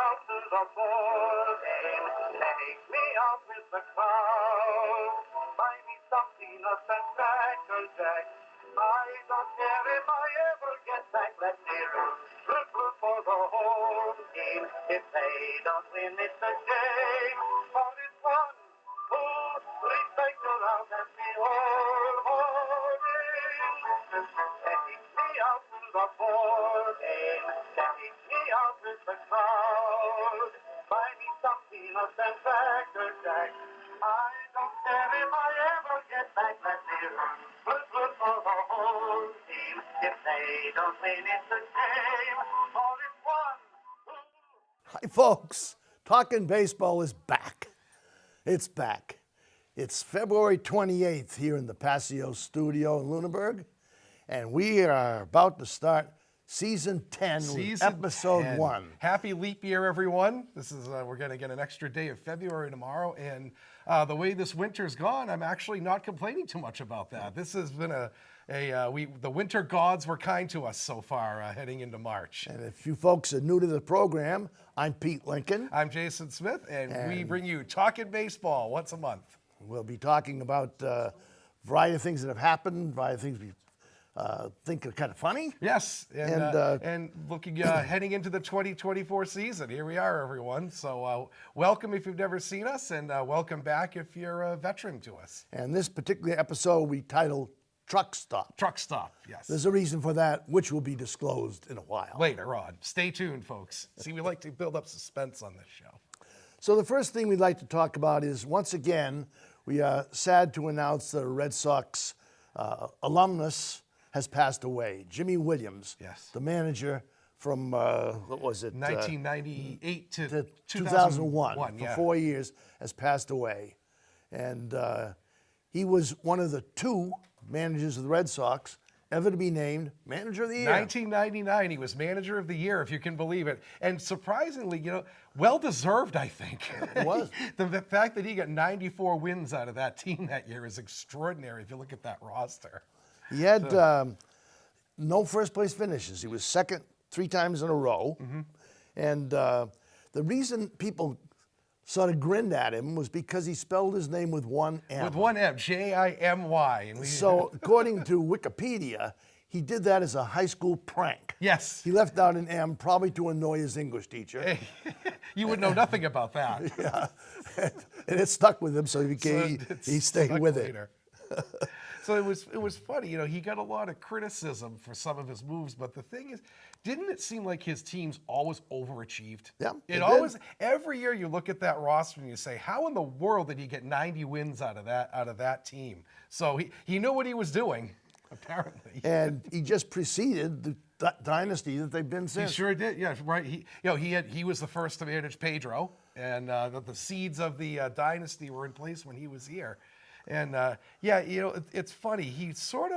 out to the ball game. Take me out with the crowd. Buy me some peanuts and Cracker Jack. I don't care if I ever get back. Let me root for the home team. If they don't win, it's a shame. But it's one who respect around and behold, take me out to the ball game. Take me out with the crowd. Buy me some peanuts and Cracker Jack. I don't care if I ever get back. Let me root for the whole team. If they don't win, it's a shame. For it's one who... Hi, folks. Talkin' Baseball is back. It's back. It's February 28th here in the Passio studio in Lunenburg, and we are about to start Season 10, Episode 10. 1. Happy leap year, everyone. This is we're going to get an extra day of February tomorrow, and the way this winter's gone, I'm actually not complaining too much about that. This has been the winter gods were kind to us so far heading into March. And if you folks are new to the program, I'm Pete Lincoln. I'm Jason Smith, and we bring you Talkin' Baseball once a month. We'll be talking about a variety of things that have happened, a variety of things we think are kind of funny. Yes, and looking heading into the 2024 season. Here we are, everyone. So welcome if you've never seen us, and welcome back if you're a veteran to us. And this particular episode we titled Truck Stop. Truck Stop, yes. There's a reason for that, which will be disclosed in a while. Later on. Stay tuned, folks. See, we like to build up suspense on this show. So the first thing we'd like to talk about is, once again, we are sad to announce that a Red Sox alumnus has passed away. Jimmy Williams, yes, the manager from, what was it? 1998 to 2001. Yeah. For 4 years, has passed away. And he was one of the two managers of the Red Sox ever to be named Manager of the Year. 1999, he was Manager of the Year, if you can believe it. And surprisingly, well-deserved, I think. It was. The fact that he got 94 wins out of that team that year is extraordinary if you look at that roster. He had no first-place finishes. He was second 3 times in a row. Mm-hmm. And the reason people sort of grinned at him was because he spelled his name with one M. With one M, Jimy. So according to Wikipedia, he did that as a high school prank. Yes. He left out an M, probably to annoy his English teacher. Hey, you would know nothing about that. Yeah, and it stuck with him, so he stayed with later. So it was funny, he got a lot of criticism for some of his moves, but the thing is, didn't it seem like his teams always overachieved? Yeah, it always. Every year you look at that roster and you say, how in the world did he get 90 wins out of that team? So he knew what he was doing, apparently. And he just preceded the dynasty that they've been since. He sure did. Yeah, right. He was the first to manage Pedro, and the seeds of the dynasty were in place when he was here. And it's funny. He sort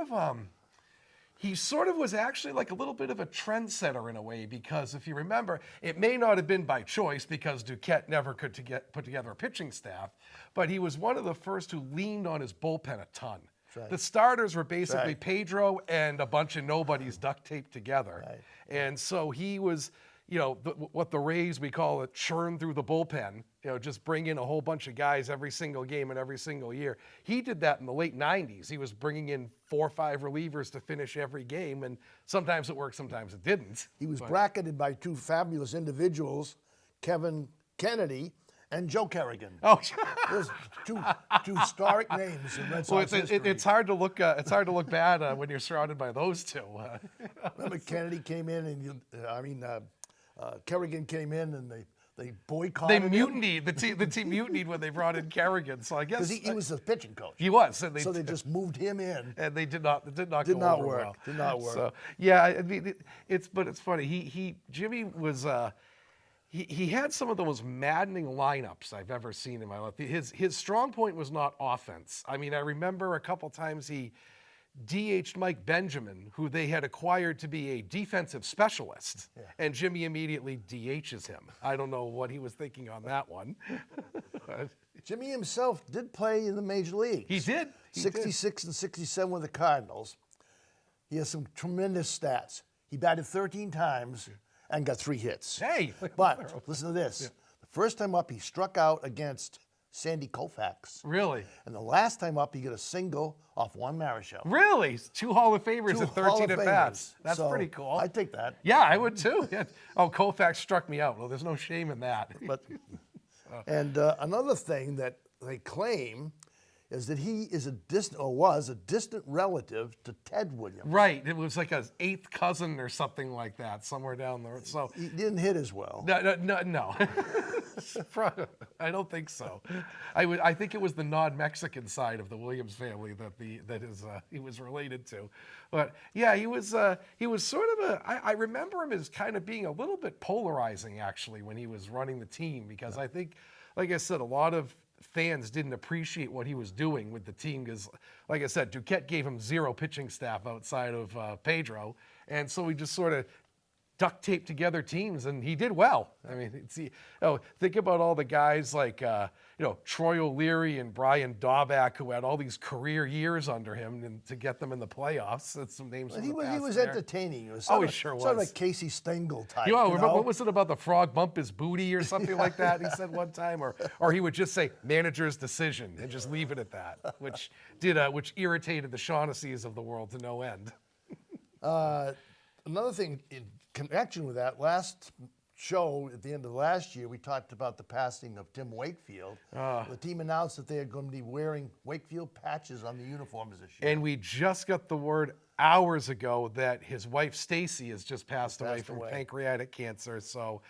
of was actually like a little bit of a trendsetter in a way, because if you remember, it may not have been by choice because Duquette never could put together a pitching staff, but he was one of the first who leaned on his bullpen a ton. Right. The starters were basically Pedro and a bunch of nobodies duct taped together. Right. And so he was, what the Rays, we call it, churn through the bullpen, just bring in a whole bunch of guys every single game and every single year. He did that in the late 90s. He was bringing in 4 or 5 relievers to finish every game, and sometimes it worked, sometimes it didn't. He was bracketed by 2 fabulous individuals, Kevin Kennedy and Joe Kerrigan. Oh, there's two historic names in Red Sox history. It's hard to look bad when you're surrounded by those two. Remember, Kennedy came in, and Kerrigan came in, and they boycotted him. They mutinied. The team mutinied when they brought in Kerrigan. So I guess because he was the pitching coach. He was, so they just moved him in, and they did not go over well. Did not work. So yeah, it's funny. Jimmy was. He had some of the most maddening lineups I've ever seen in my life. His strong point was not offense. I mean, I remember a couple times he DH'd Mike Benjamin, who they had acquired to be a defensive specialist, and Jimmy immediately DHs him. I don't know what he was thinking on that one. Jimmy himself did play in the major leagues. He did. 66 and 67 with the Cardinals. He has some tremendous stats. He batted 13 times and got 3 hits. Hey. But listen to this. The first time up, he struck out against Sandy Koufax. Really? And the last time up, he got a single off Juan Marichal. Really? 2 Hall of Famers 2 and Hall 13 of at bats. Famers. That's So, pretty cool. I'd take that. Yeah, I would too. Yeah. Oh, Koufax struck me out. Well, there's no shame in that. But and another thing that they claim is that he is a distant, or was a distant relative to Ted Williams. Right. It was like a 8th cousin or something like that, somewhere down there. So He didn't hit as well. no. I don't think so. I think it was the non-Mexican side of the Williams family that he was related to. But yeah, he was sort of I remember him as kind of being a little bit polarizing actually when he was running the team, because I think, like I said, a lot of fans didn't appreciate what he was doing with the team because, like I said, Duquette gave him 0 pitching staff outside of Pedro, and so he just sort of duct taped together teams, and he did well. I mean, think about all the guys like Troy O'Leary and Brian Daubach, who had all these career years under him, and to get them in the playoffs. That's some names. But from the he past was there. entertaining. He was Oh, sort he of, sure sort of was. like Casey Stengel type. What was it about the frog bump his booty or something like that? He said one time, or he would just say manager's decision and just leave it at that, which irritated the Shaughnessy's of the world to no end. Another thing in connection with that, last show at the end of last year, we talked about the passing of Tim Wakefield. The team announced that they are going to be wearing Wakefield patches on the uniforms this year. And we just got the word hours ago that his wife Stacy has just passed away from pancreatic cancer. So,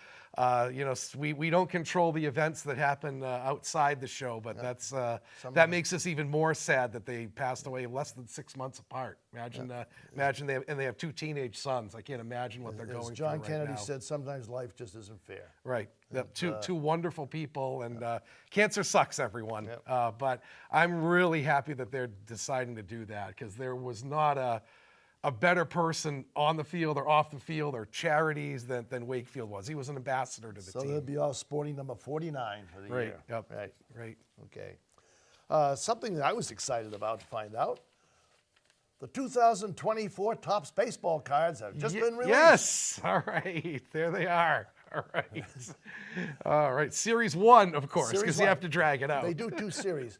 we don't control the events that happen outside the show, but that makes us even more sad that they passed away less than 6 months apart. Imagine they have 2 teenage sons. I can't imagine what they're going through John right Kennedy now. said, sometimes life just isn't fair. Right. Two wonderful people, and cancer sucks, everyone. But I'm really happy that they're deciding to do that, because there was not a better person on the field or off the field or charities than Wakefield was. He was an ambassador to the So team. they'll be all sporting number 49 for the year. Yep. Right. Okay. Something that I was excited about to find out. The 2024 Topps baseball cards have just been released. Yes. All right. There they are. All right. All right. Series 1, of course, Series because you one. have to drag it out. They do 2 series.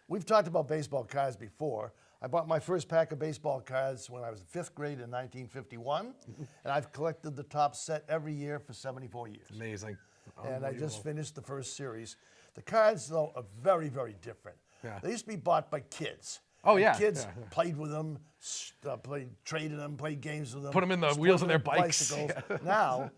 We've talked about baseball cards before. I bought my first pack of baseball cards when I was in 5th grade in 1951, and I've collected the Topps set every year for 74 years. Amazing. And I just finished the first series. The cards, though, are very, very different. Yeah. They used to be bought by kids. Oh, And yeah. Kids played with them, traded them, played games with them. Put 'em in the split wheels of them their with bikes. bicycles. Now,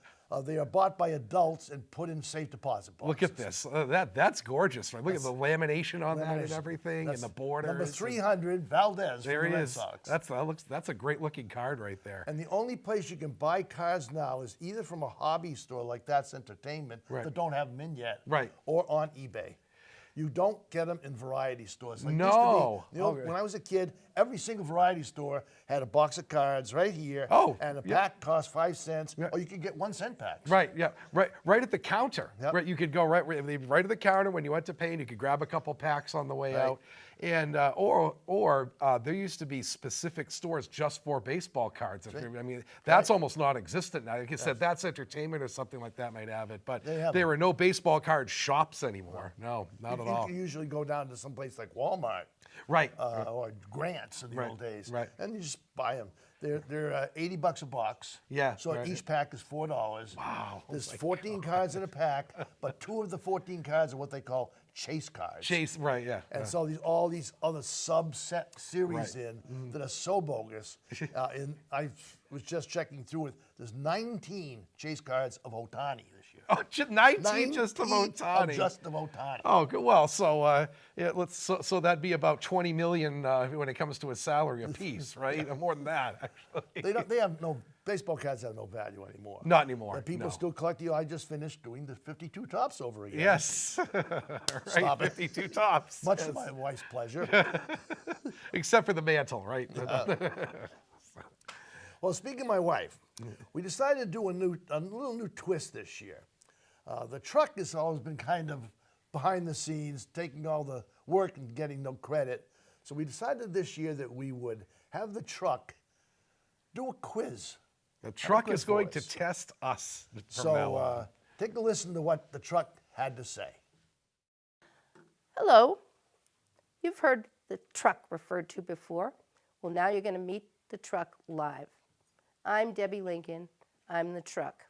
they are bought by adults and put in safe deposit boxes. Look at this. That's gorgeous, right? Look at the lamination on that and everything, That's and the borders. Number 300, Valdez There from he the Red is. Sox. That's a great looking card right there. And the only place you can buy cards now is either from a hobby store like That's Entertainment that don't have them in yet, Right. or on eBay. You don't get them in variety stores. Like No. Used to be, when I was a kid, every single variety store had a box of cards right here. Oh, and a pack cost 5 cents, or you could get 1 cent packs. Right, yeah, right at the counter. Yep. Right, you could go right at the counter when you went to pay, and you could grab a couple packs on the way out. And or there used to be specific stores just for baseball cards. I mean, that's almost non-existent now. Like I said, That's Entertainment or something like that might have it, but there are no baseball card shops anymore. No, not at all. You usually go down to some place like Walmart, Right. or Grant's in the old days, right. and you just buy them. They're $80 a box. Yeah, So right. each pack is $4. Wow. There's 14 cards in a pack, but 2 of the 14 cards are what they call chase cards. Chase, right? Yeah. And so all these other subset series that are so bogus. And I was just checking through it. There's 19 chase cards of Ohtani this year. Oh, 19 just of Ohtani. Just of Ohtani. Oh, good. Well, so so that'd be about 20 million when it comes to a salary apiece, right? More than that, actually. They have no baseball cards have no value anymore. Not anymore. And people no. still collect. I just finished doing the 52 tops over again. Yes. Right, Stop it. 52 tops. Much to my wife's pleasure. Except for the mantle, right? Well, speaking of my wife, we decided to do a little new twist this year. The truck has always been kind of behind the scenes, taking all the work and getting no credit. So we decided this year that we would have the truck do a quiz The truck good is going to voice. test us from now So on. take a listen to what the truck had to say. Hello. You've heard the truck referred to before. Well, now you're going to meet the truck live. I'm Debbie Lincoln. I'm the truck.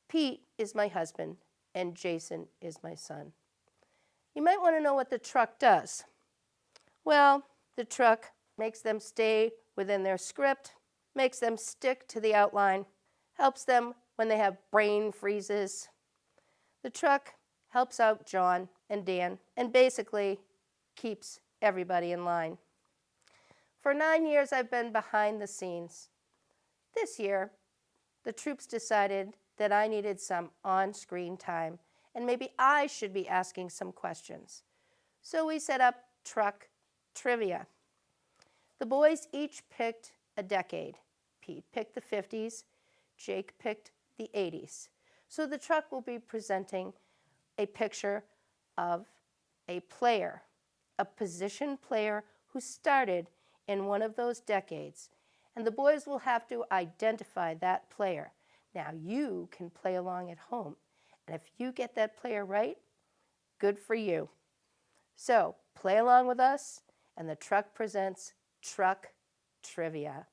Pete is my husband, and Jason is my son. You might want to know what the truck does. Well, the truck makes them stay within their script, makes them stick to the outline, helps them when they have brain freezes. The truck helps out John and Dan, and basically keeps everybody in line. For 9 years, I've been behind the scenes. This year, the troops decided that I needed some on-screen time, and maybe I should be asking some questions. So we set up truck trivia. The boys each picked a decade. Pete picked the 50s, Jake picked the 80s. So the truck will be presenting a picture of a player, a position player who started in one of those decades. And the boys will have to identify that player. Now you can play along at home. And if you get that player right, good for you. So play along with us, and the truck presents Truck Trivia.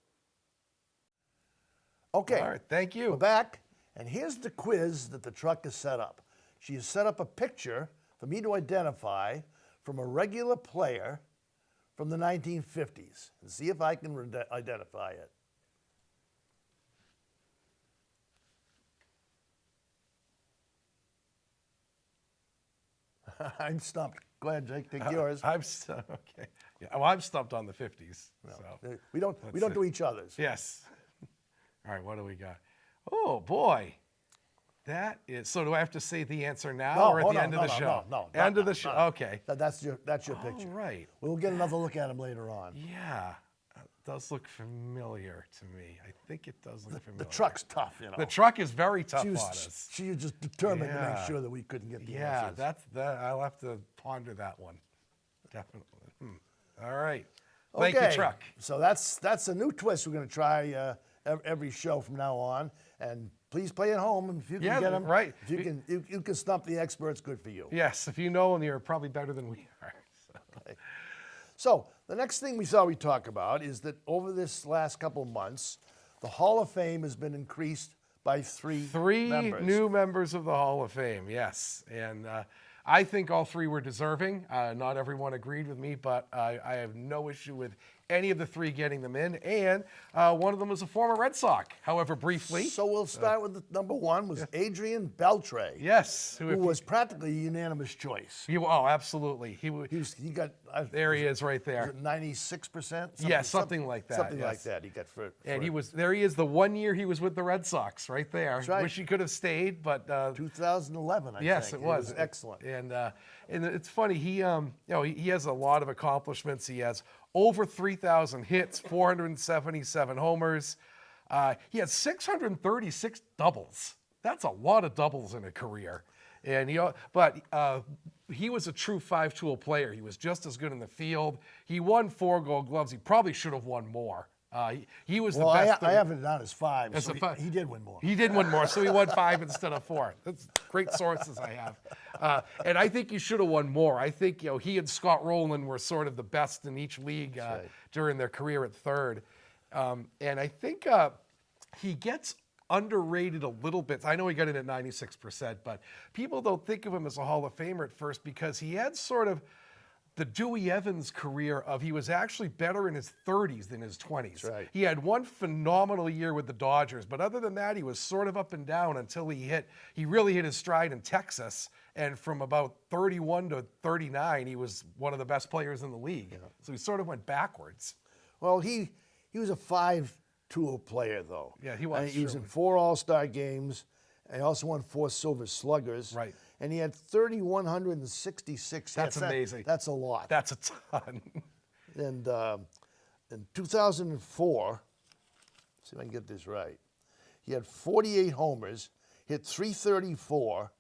Okay. All right, thank you. We're back, and here's the quiz that the truck has set up. She has set up a picture for me to identify from a regular player from the 1950s and see if I can identify it. I'm stumped. Go ahead, Jake. Take yours. Okay. Yeah, well, I'm stumped on the 50s. So. We don't do each other's. Yes. All right, what do we got? Oh, boy. That is, so do I have to say the answer now or at the end of the show? No. End of the show. Okay. That's your picture. All right. We'll get another look at him later on. Yeah. It does look familiar to me. I think it does look familiar. The truck's tough, you know. The truck is very tough She on was, us. she was just determined to Yeah. make sure that we couldn't get the Yeah, answers. I'll have to ponder that one. Definitely. All right. Thank you, Okay, truck. so that's a new twist we're going to try every show from now on. And please play at home, and if you can Yeah, get them, right. If you can stump the experts, good for you. Yes, if you know them, you're probably better than we are. So. So the next thing we thought we'd talk about is that over this last couple months, the Hall of Fame has been increased by three members. New members of the Hall of Fame, yes. And I think all three were deserving. Not everyone agreed with me, but I have no issue with any of the three getting them in. And one of them was a former Red Sox, however briefly. So we'll start with the number one was Adrian Beltre. Yes. Who was practically a unanimous choice. Oh, absolutely. He got there he is right there. 96%? Yeah, something like that, Something yes. like that. He got for And he was there. He is the 1 year he was with the Red Sox, right there. That's right. Wish he could have stayed, but 2011. I yes, think. it was excellent. And it's funny. He he has a lot of accomplishments. He has over 3,000 hits, 477 homers. He had 636 doubles. That's a lot of doubles in a career. And he was a true five-tool player. He was just as good in the field. He won 4 Gold Gloves. He probably should have won more. He was the best. I have it down as 5. As So a five. he did win more. He did win more, so he won 5 instead of 4. That's great sources I have. And I think he should have won more. I think he and Scott Rowland were sort of the best in each league during their career at third. And I think he gets underrated a little bit. I know he got in at 96%, but people don't think of him as a Hall of Famer at first because he had sort of the Dewey Evans career of he was actually better in his 30s than his 20s. That's right. He had one phenomenal year with the Dodgers, but other than that, he was sort of up and down until he really hit his stride in Texas. And from about 31 to 39, he was one of the best players in the league. Yeah. So he sort of went backwards. Well, he was a 5-tool player, though. Yeah, he was. He was in 4 All-Star games. And he also won 4 Silver Sluggers. Right. And he had 3,166 hits. That's amazing. That's a lot. That's a ton. And in 2004, see if I can get this right, he had 48 homers, hit 334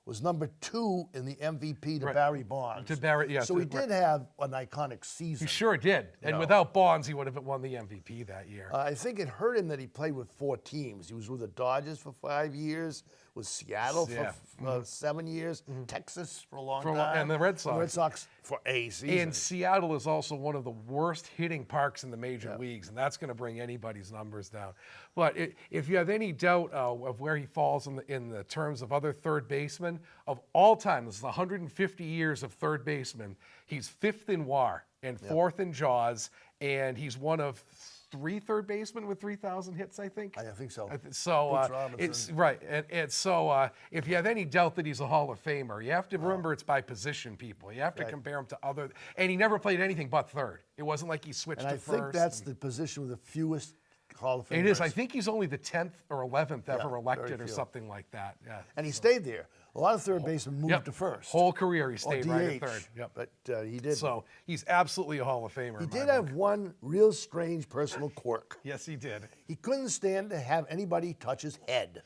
was number 2 in the MVP to Right. Barry Bonds. To Barry, yeah, So to- he did have an iconic season. He sure did. And without Bonds, he would have won the MVP that year. I think it hurt him that he played with 4 teams. He was with the Dodgers for 5 years, with Seattle for Yeah. 7 years, Texas for a long For a time, lo- and the Red Sox. The Red Sox for a season. And Seattle is also one of the worst hitting parks in the major leagues, and that's going to bring anybody's numbers down. But if you have any doubt of where he falls in the terms of other third basemen of all time, this is 150 years of third baseman. He's 5th in WAR and 4th in JAWS, and he's one of 3 third basemen with 3,000 hits, I think. I think so. So Brooks Robinson. it's right, and so if you have any doubt that he's a Hall of Famer, you have to remember it's by position, people. You have to compare him to other, and he never played anything but third. It wasn't like he switched And to I first. think that's the position with the fewest Hall of Famers. It is. I think he's only the 10th or 11th ever very elected or few. something like that. Yeah. And he stayed there. A lot of third basemen moved Yep. to first. Whole career he or stayed DH. right at third. Yep. But he did. So he's absolutely a Hall of Famer. He in my did book. have one real strange personal quirk. Yes, he did. He couldn't stand to have anybody touch his head.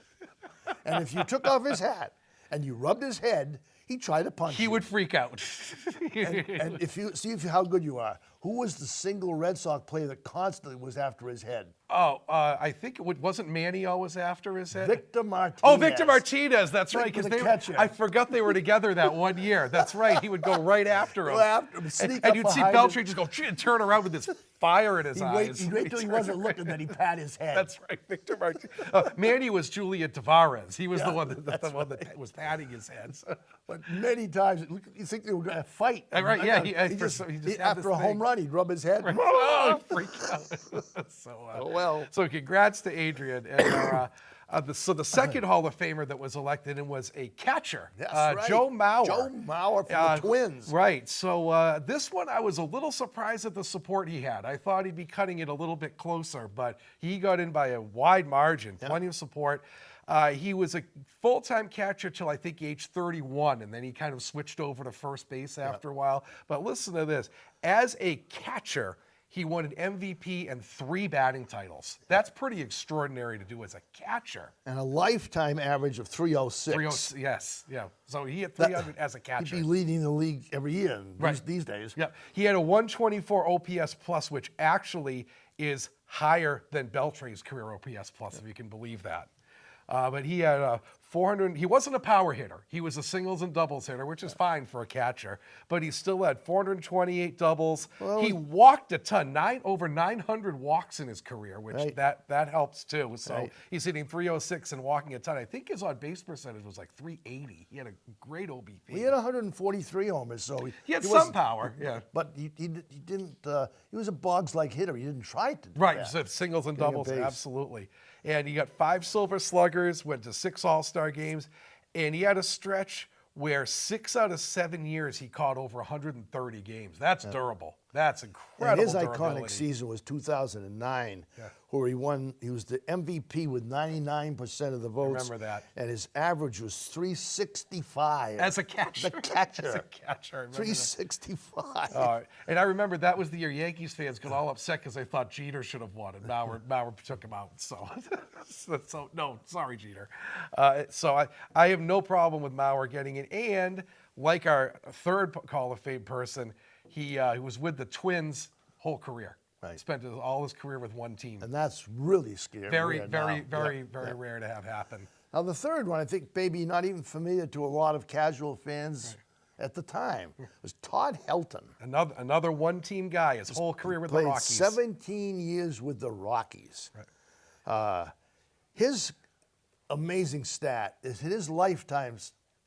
And if you took off his hat and you rubbed his head, he'd try to punch He you. would freak out. And if you see how good you are, who was the single Red Sox player that constantly was after his head? I think wasn't Manny always after his head? Victor Martinez. Oh, Victor Martinez. That's right. With Because the catcher. I forgot they were together that one year. That's right. He would go right after him. Go after him, sneak and up you'd see behind Beltry him. just go and turn around with this fire in his He'd eyes. wait till he wasn't looking, then he'd pat his head. That's right, Victor Martinez. Manny was Julian Tavares. He was the one that was patting his head. So. But many times, you think they were going to fight. Right, yeah, he He just just, had this after a home thing. run, he'd rub his head. Oh, freak out. So, well. So congrats to Adrian. And so the second Hall of Famer that was elected and was a catcher, That's right. Joe Mauer. Joe Mauer from the Twins. Right. So this one, I was a little surprised at the support he had. I thought he'd be cutting it a little bit closer, but he got in by a wide margin, plenty of support. He was a full-time catcher till I think age 31, and then he kind of switched over to first base after a while. But listen to this. As a catcher, he won an MVP and 3 batting titles. That's pretty extraordinary to do as a catcher. And a lifetime average of 306. 306, yes, yeah. So he had 300 as a catcher. He'd be leading the league every year these days. Yeah, he had a 124 OPS plus, which actually is higher than Beltre's career OPS plus, if you can believe that. But he had 400. He wasn't a power hitter. He was a singles and doubles hitter, which is fine for a catcher. But he still had 428 doubles. He walked a ton, over 900 walks in his career, which that helps too. So he's hitting 306 and walking a ton. I think his on base percentage was like 380. He had a great OBP. He had 143 homers, so He had was- some power, yeah. But he didn't. He was a Boggs-like hitter. He didn't try to do Right, that. so singles and Getting a doubles, base. absolutely. And he got 5 Silver Sluggers, went to 6 All-Star games, and he had a stretch where 6 out of 7 years he caught over 130 games. That's durable. That's incredible. And his durability. iconic season was 2009, where he won. He was the MVP with 99% of the votes. remember that. And his average was 365. As a catcher. The catcher. As a catcher, I remember that. 365. And I remember that was the year Yankees fans got all upset because they thought Jeter should have won, and Mauer took him out. So, no, sorry, Jeter. So I have no problem with Mauer getting it. And like our third Hall of Fame person, he was with the Twins whole career. Right. Spent all his career with one team. And that's really scary. Very now. rare to have happen. Now, the third one, I think maybe not even familiar to a lot of casual fans at the time, was Todd Helton. Another one-team guy. His whole career with the Played Rockies. 17 years with the Rockies. His amazing stat is his lifetime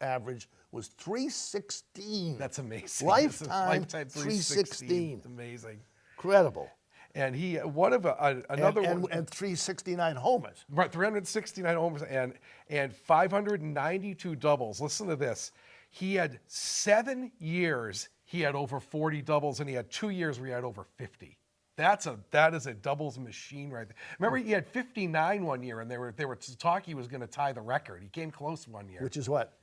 average was 316. That's amazing. Lifetime 316. It's amazing. Incredible. And he another one. And 369 homers. Right, 369 homers and 592 doubles. Listen to this. He had 7 years he had over 40 doubles, and he had 2 years where he had over 50. That is a doubles machine right there. Remember, he had 59 one year, and they were talking he was going to tie the record. He came close one year. Which is what?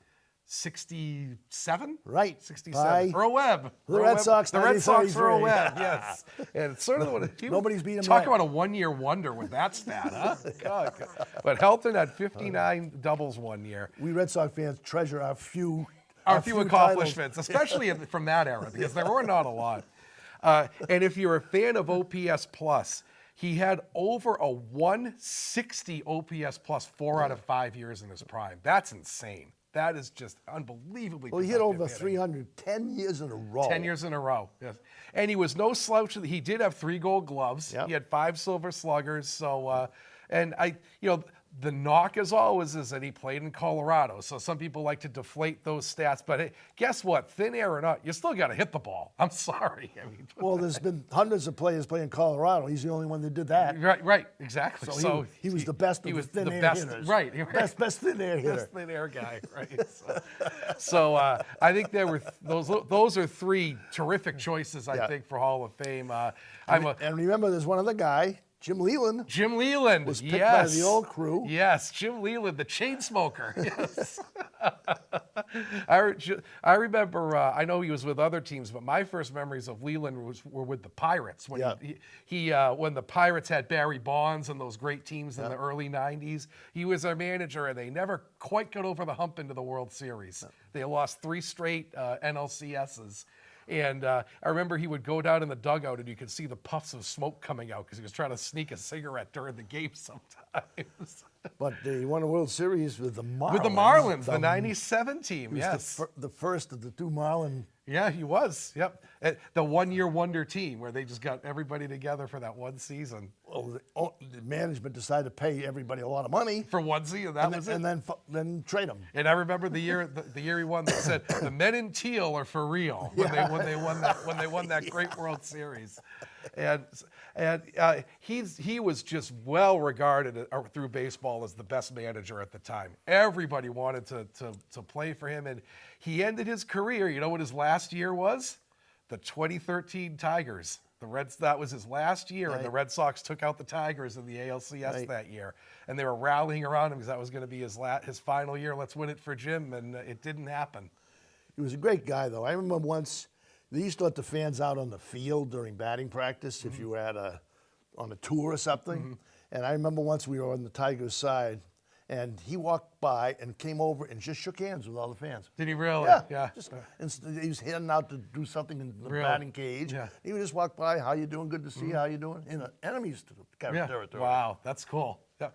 67? Right. 67. By Earl Webb. the Earl Red Webb. Sox, The Red Sox, 1933. Earl Webb, yes. And it's sort of what Nobody's beat him Talk yet. about a one-year wonder with that stat, huh? God. But Helton had 59 doubles one year. We Red Sox fans treasure our few Accomplishments, especially from that era, because there were not a lot. And if you're a fan of OPS Plus, he had over a 160 OPS Plus 4 out of 5 years in his prime. That's insane. That is just unbelievably. Well, he hit over productive hitting. 300 10 years in a row. 10 years in a row, yes. And he was no slouch. He did have 3 Gold Gloves. Yep. He had 5 Silver Sluggers. So, and the knock as always is that he played in Colorado. So some people like to deflate those stats. But hey, guess what? Thin air or not, you still got to hit the ball. I'm sorry. I mean, Well, there's been hundreds of players playing Colorado. He's the only one that did that. right, exactly. So he was the best of the thin air hitters. Right. Best thin air hitter. Best thin air guy, right? So I think there were those are 3 terrific choices, I think, for Hall of Fame. And remember, there's one other guy, Jim Leland. Jim Leland was picked by the old crew. Yes, Jim Leland, the chain smoker. Yes. I remember. I know he was with other teams, but my first memories of Leland were with the Pirates when when the Pirates had Barry Bonds and those great teams in the early '90s. He was their manager, and they never quite got over the hump into the World Series. They lost 3 straight NLCSs. And I remember he would go down in the dugout and you could see the puffs of smoke coming out because he was trying to sneak a cigarette during the game sometimes. But they won a World Series with the Marlins. With the Marlins, the 97 team, yes. The first of the 2 Marlin. Yeah, he was, yep. The one-year wonder team where they just got everybody together for that one season. Well, the management decided to pay everybody a lot of money. For one season, that was it. And then trade them. And I remember the year he won, they said, the men in teal are for real when they won that great World Series. And he was just well regarded through baseball as the best manager at the time. Everybody wanted to play for him, and he ended his career. You know what his last year was? The 2013 Tigers. That was his last year, and the Red Sox took out the Tigers in the ALCS that year. And they were rallying around him because that was going to be his final year. Let's win it for Jim, and it didn't happen. He was a great guy, though. I remember once they used to let the fans out on the field during batting practice if you were on a tour or something. And I remember once we were on the Tigers' side, and he walked by and came over and just shook hands with all the fans. Did he really? Yeah. He was heading out to do something in the Really? batting cage. Yeah. He would just walk by, how you doing? Good to see you. How you doing? In an enemy's territory. Wow, that's cool. Yeah.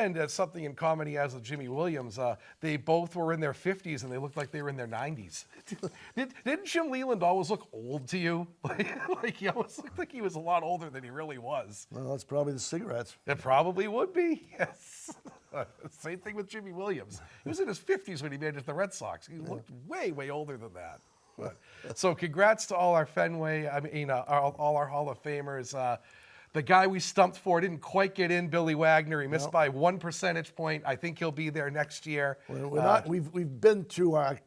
And something in common he has with Jimmy Williams. They both were in their 50s, and they looked like they were in their 90s. Didn't Jim Leland always look old to you? Like he always looked like he was a lot older than he really was. Well, that's probably the cigarettes. It probably would be, yes. Same thing with Jimmy Williams. He was in his 50s when he managed the Red Sox. He looked way, way older than that. So congrats to all our Fenway, all our Hall of Famers. The guy we stumped for didn't quite get in, Billy Wagner. He missed by 1 percentage point. I think he'll be there next year. We've been through our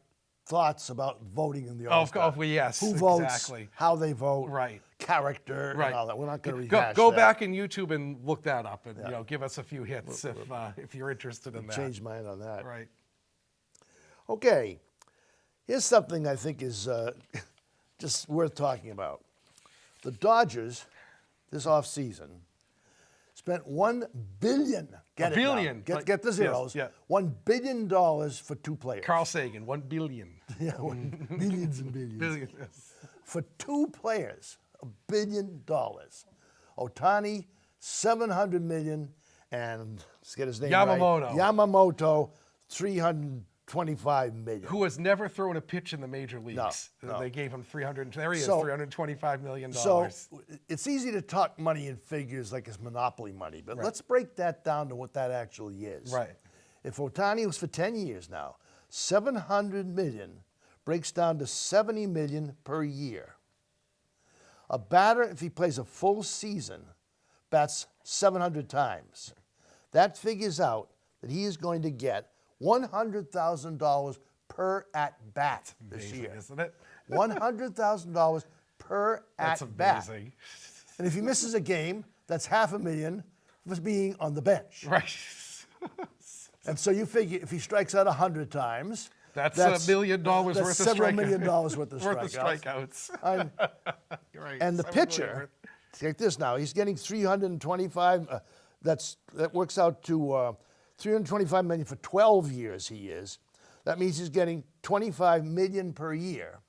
thoughts about voting in the All-Star. Yes, Who votes, exactly. how they vote, Right. character, Right. and all that. We're not going to rehash Go that. back in YouTube and look that up, and give us a few hits if you're interested in that. Change mine on that. Right. Okay, here's something I think is just worth talking about. The Dodgers, this offseason, spent $1 billion. Get A it now. billion. Get the zeros. Yes, $1 billion for 2 players. Carl Sagan, 1 billion. Yeah, billions and billions. Billion, yes. For 2 players, $1 billion. Otani, $700 million, and let's get his name Yamamoto. right. Yamamoto, $325 million. Who has never thrown a pitch in the major leagues. No. They gave him $325 million. So it's easy to talk money in figures like it's monopoly money, but let's break that down to what that actually is. Right. If Otani was for 10 years now, $700 million breaks down to $70 million per year. A batter, if he plays a full season, bats 700 times. That figures out that he is going to get $100,000 per at-bat this year. Isn't it? $100,000 per That's at-bat. amazing. And if he misses a game, that's $500,000 for being on the bench. Right. And so you figure if he strikes out 100 times, That's $1 million worth of That's several strikeouts. $1 million worth of Worth strikeouts. of strikeouts. I'm- You're right. And the $7 million pitcher, worth. take this now, he's getting 325. That works out to 325 million for 12 years. He is. That means he's getting 25 million per year.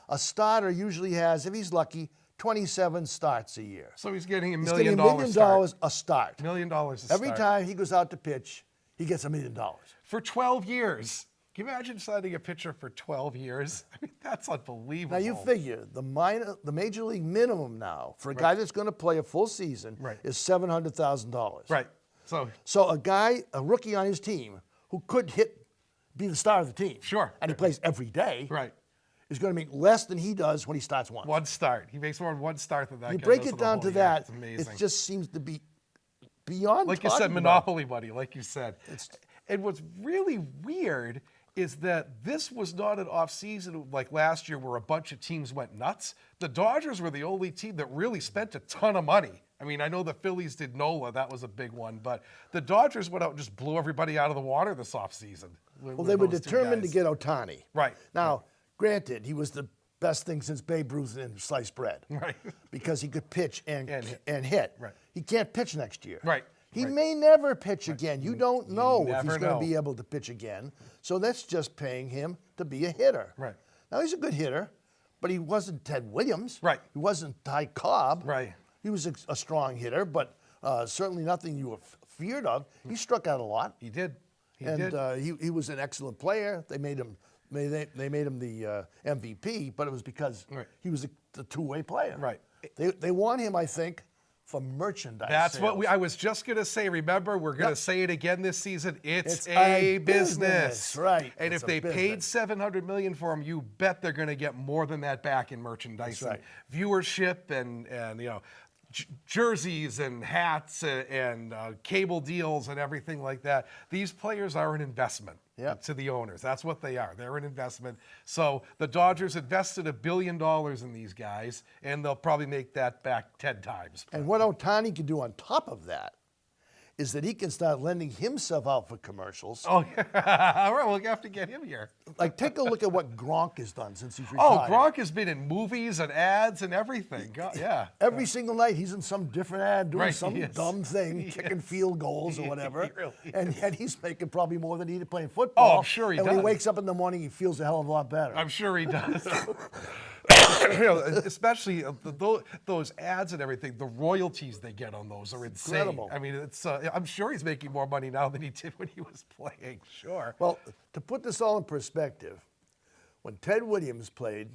A starter usually has, if he's lucky, 27 starts a year. So he's getting He's $1 getting million $1 million a start. $1 million a Every start. time he goes out to pitch, he gets $1 million. For 12 years. Can you imagine signing a pitcher for 12 years? I mean, that's unbelievable. Now you figure the major league minimum now for a guy that's going to play a full season Right. is $700,000. Right. So, So a rookie on his team who could be the star of the team, Sure. and he plays every day, right. is going to make less than he does when he starts once. One start. He makes more than one start than that You guy break does it in a down whole to year. that, It's amazing. it just seems to be beyond. Like you said, talking about. monopoly money, like you said. And what's really weird is that this was not an off-season like last year where a bunch of teams went nuts. The Dodgers were the only team that really spent a ton of money. I mean, I know the Phillies did NOLA, that was a big one, but the Dodgers went out and just blew everybody out of the water this offseason. Well, they were determined to get Ohtani. Right. Now, granted, he was the best thing since Babe Ruth in sliced bread. Right. Because he could pitch and And hit. Right. He can't pitch next year. Right. He Right. may never pitch again. You don't know if never he's going know. to be able to pitch again. So that's just paying him to be a hitter. Right. Now, he's a good hitter, but he wasn't Ted Williams. Right. He wasn't Ty Cobb. Right. He was a strong hitter, but certainly nothing you were feared of. He struck out a lot. He did. He And did. he was an excellent player. They made him the MVP, but it was because Right. he was a two-way player. Right. They want him, I think, for merchandise. That's sales. what I was just going to say. Remember, we're going to Yep. say it again this season. It's It's a a business, business. right. And It's if a they paid business. $700 million for him, you bet they're going to get more than that back in merchandise, That's right. and viewership, and jerseys and hats and cable deals and everything like that. These players are an investment Yep. to the owners. That's what they are. They're an investment. So the Dodgers invested $1 billion in these guys, and they'll probably make that back 10 times. And what Ohtani can do on top of that is that he can start lending himself out for commercials. Oh, yeah. All right, we'll have to get him here. Like, take a look at what Gronk has done since he's Oh, retired. Gronk has been in movies and ads and everything. Yeah. Every single night, he's in some different ad doing Right, some he is. dumb thing, He kicking is. field goals or whatever. He really And yet he's making probably more than he did playing football. Oh, I'm sure he and when he does. wakes up in the morning, he feels a hell of a lot better. I'm sure he does. Especially those ads and everything, the royalties they get on those are insane. incredible. I mean, I'm sure he's making more money now than he did when he was playing. Sure. Well, to put this all in perspective, when Ted Williams played,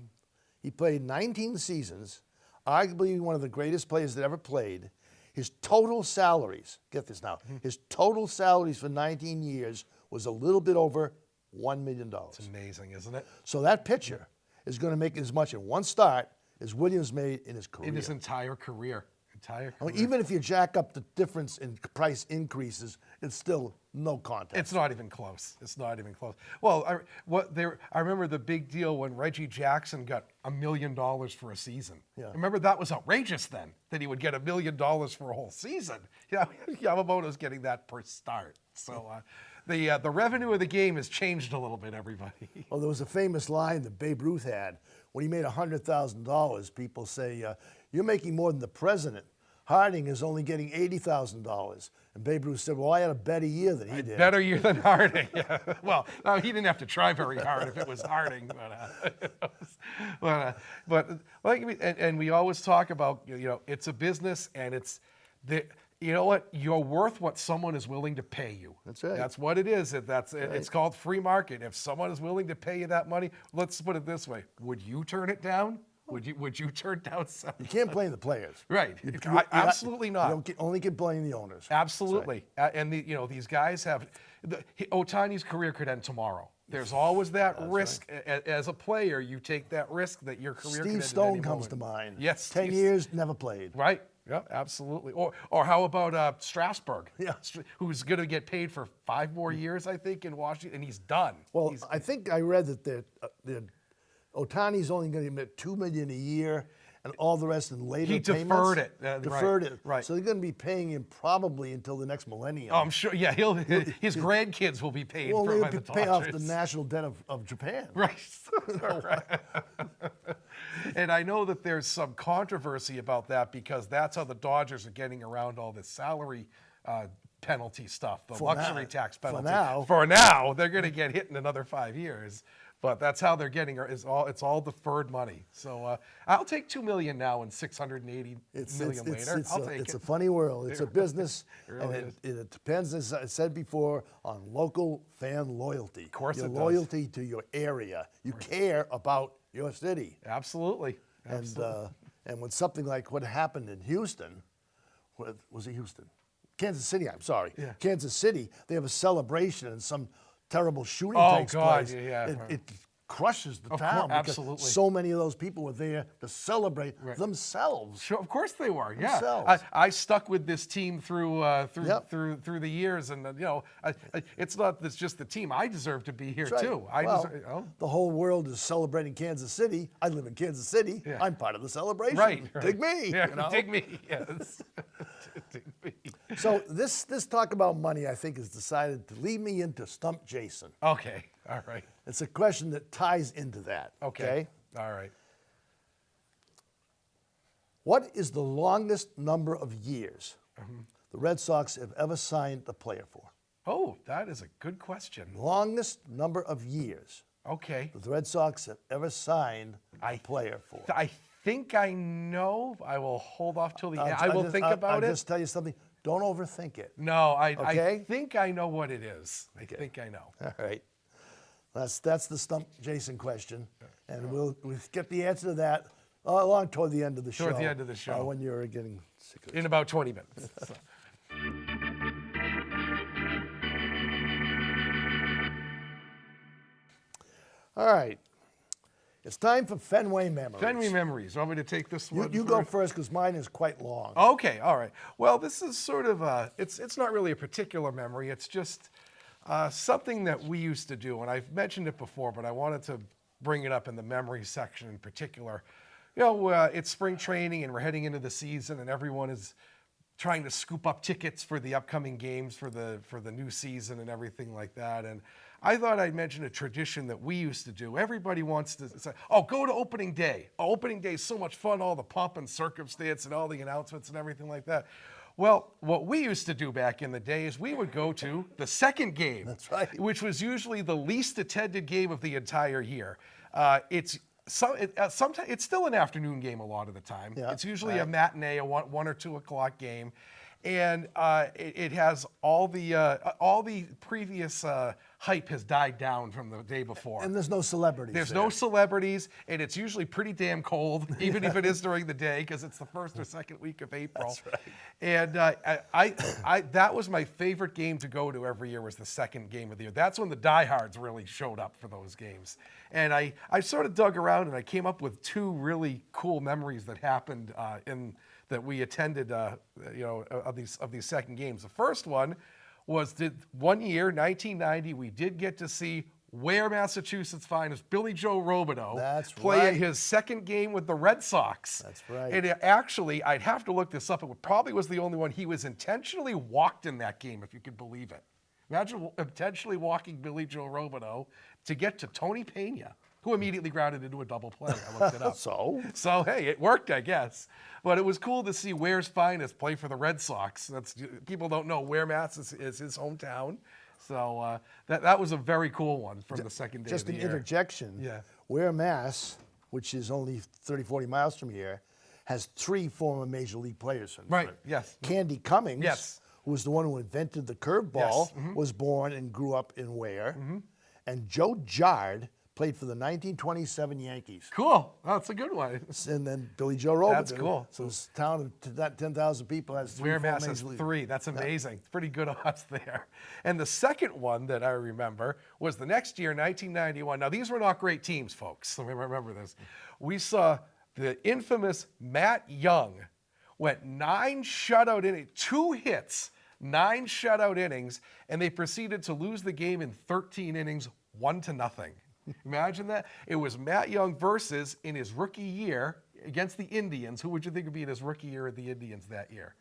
he played 19 seasons, arguably one of the greatest players that ever played. His total salaries, get this now, his total salaries for 19 years was a little bit over $1 million. It's amazing, isn't it? So that pitcher is going to make as much in one start as Williams made in his career. In his entire career. I mean, even if you jack up the difference in price increases, it's still no contest. It's not even close. It's not even close. Well, I remember the big deal when Reggie Jackson got $1 million for a season. Yeah. Remember that was outrageous then, that he would get $1 million for a whole season. Yeah, Yamamoto's getting that per start. So the revenue of the game has changed a little bit, everybody. Well, there was a famous line that Babe Ruth had. When he made $100,000, people say, you're making more than the president. Harding is only getting $80,000. And Babe Ruth said, well, I had a better year than he did. Better year than Harding. Yeah. Well, he didn't have to try very hard if it was Harding, but and we always talk about, it's a business, and it's you know what? You're worth what someone is willing to pay you. That's right. That's what it is. It's called free market. If someone is willing to pay you that money, let's put it this way: would you turn it down? Would you turn down some? You can't blame the players. Right. Absolutely not. You only can blame the owners. Absolutely. And these guys have Ohtani's career could end tomorrow. There's always that risk as a player. You take that risk that your career could end Steve at any Stone comes moment. to mind. Yes. 10 years, never played. Right. Yeah, absolutely. Or how about Strasburg? Yeah. Who's going to get paid for 5 more years, I think, in Washington, and he's done. Well, I think I read that Ohtani's only going to get $2 million a year, and and all the rest in later He payments. deferred it. Deferred Right, it. right. So they're going to be paying him probably until the next millennium. Oh, I'm sure. Yeah, his grandkids will be paid well, for they'll by the pay off the Dodgers. national debt of Japan. Right. And I know that there's some controversy about that because that's how the Dodgers are getting around all this salary penalty stuff, the luxury tax penalty. For now, they're going to get hit in another 5 years. But that's how they're getting it's all deferred money. So I'll take $2 million now and $680 million later. I'll take it. It's a funny world. It's a business, really and it depends, as I said before, on local fan loyalty. Of course your it does. loyalty to your area. You care about your city. Absolutely. And when something like what happened in Houston, was it Houston? Kansas City, I'm sorry. Yeah. Kansas City, they have a celebration and some terrible shooting takes place. It crushes the town because absolutely. so many of those people were there to celebrate themselves. Sure, of course they were. Yeah, Themselves. I stuck with this team through Yep. through the years, and it's not that's just the team. I deserve to be here That's right. too. The whole world is celebrating Kansas City. I live in Kansas City. Yeah. I'm part of the celebration. Right. Dig me. Yeah, you know? dig me. Yes. Dig me. So this talk about money, I think, has decided to lead me into Stump Jason. Okay. All right. It's a question that ties into that. Okay. All right. What is the longest number of years the Red Sox have ever signed a player for? Oh, that is a good question. Longest number of years Okay. that the Red Sox have ever signed a player for. I think I know. I will hold off till the end. I I'll will just- think I'll about it. just tell you something. Don't overthink it. No, I Okay? think I know what it is. I think I know. All right. That's the Stump Jason question. And we'll get the answer to that along toward the end of the show. Toward the end of the show. When you're getting sick of it. In about 20 minutes. So. All right. It's time for Fenway Memories. Fenway Memories. Want me to take this one? You go first because mine is quite long. Okay, all right. Well, this is sort of it's not really a particular memory. It's just something that we used to do, and I've mentioned it before, but I wanted to bring it up in the memory section in particular. You know, it's spring training, and we're heading into the season, and everyone is trying to scoop up tickets for the upcoming games for the new season and everything like that. And I thought I'd mention a tradition that we used to do. Everybody wants to say, oh, go to opening day. Oh, opening day is so much fun, all the pomp and circumstance and all the announcements and everything like that. Well, what we used to do back in the day is we would go to the second game. That's right. Which was usually the least attended game of the entire year. Sometimes it's still an afternoon game a lot of the time. Yeah, It's usually a matinee, a 1 or 2 o'clock game, and it has all the previous hype has died down from the day before. And there's no celebrities. There's there. no celebrities, and it's usually pretty damn cold, even if it is during the day, because it's the first or second week of April. That's right. And I that was my favorite game to go to every year, was the second game of the year. That's when the diehards really showed up for those games. And I sort of dug around, and I came up with 2 really cool memories that happened that we attended, of these second games. The first one was one year, 1990, we did get to see Ware, Massachusetts' finest, Billy Joe Robideau, That's play in right. his second game with the Red Sox. That's right. And actually, I'd have to look this up. It probably was the only one. He was intentionally walked in that game, if you could believe it. Imagine intentionally walking Billy Joe Robideau to get to Tony Pena, who immediately grounded into a double play. I looked it up. So hey, it worked, I guess. But it was cool to see Ware's finest play for the Red Sox. People don't know Ware, Mass is his hometown. So that was a very cool one from the second day Just of the an year. interjection. Yeah. Ware, Mass, which is only 30, 40 miles from here, has 3 former Major League players from Right, it. yes. Candy Cummings, Yes. who was the one who invented the curveball, Yes, mm-hmm. was born and grew up in Ware. And Joe Jard played for the 1927 Yankees. Cool. Oh, that's a good one. And then Billy Joe Robideau. That's cool. So this town of that 10,000 people has 3 Ware, former Mass has Major League. 3. That's amazing. Pretty good odds there. And the second one that I remember was the next year, 1991. Now, these were not great teams, folks. So remember this. We saw the infamous Matt Young went 9 shutout innings, 2 hits, 9 shutout innings, and they proceeded to lose the game in 13 innings, 1-0. Imagine that. It was Matt Young versus, in his rookie year, against the Indians, who would you think would be in his rookie year at the Indians that year?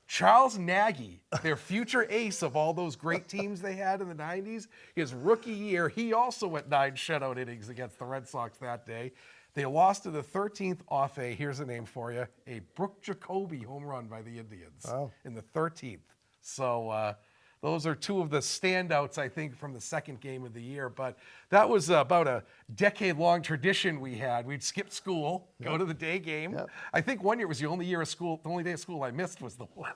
Charles Nagy, their future ace of all those great teams they had in the 90s. His rookie year, he also went 9 shutout innings against the Red Sox that day. They lost to the 13th off here's a name for you, a Brooke Jacoby home run by the Indians in the 13th. So those are two of the standouts, I think, from the second game of the year. But that was about a decade-long tradition we had. We'd skip school, go to the day game. I think one year was the only year of school, the only day of school I missed was the one.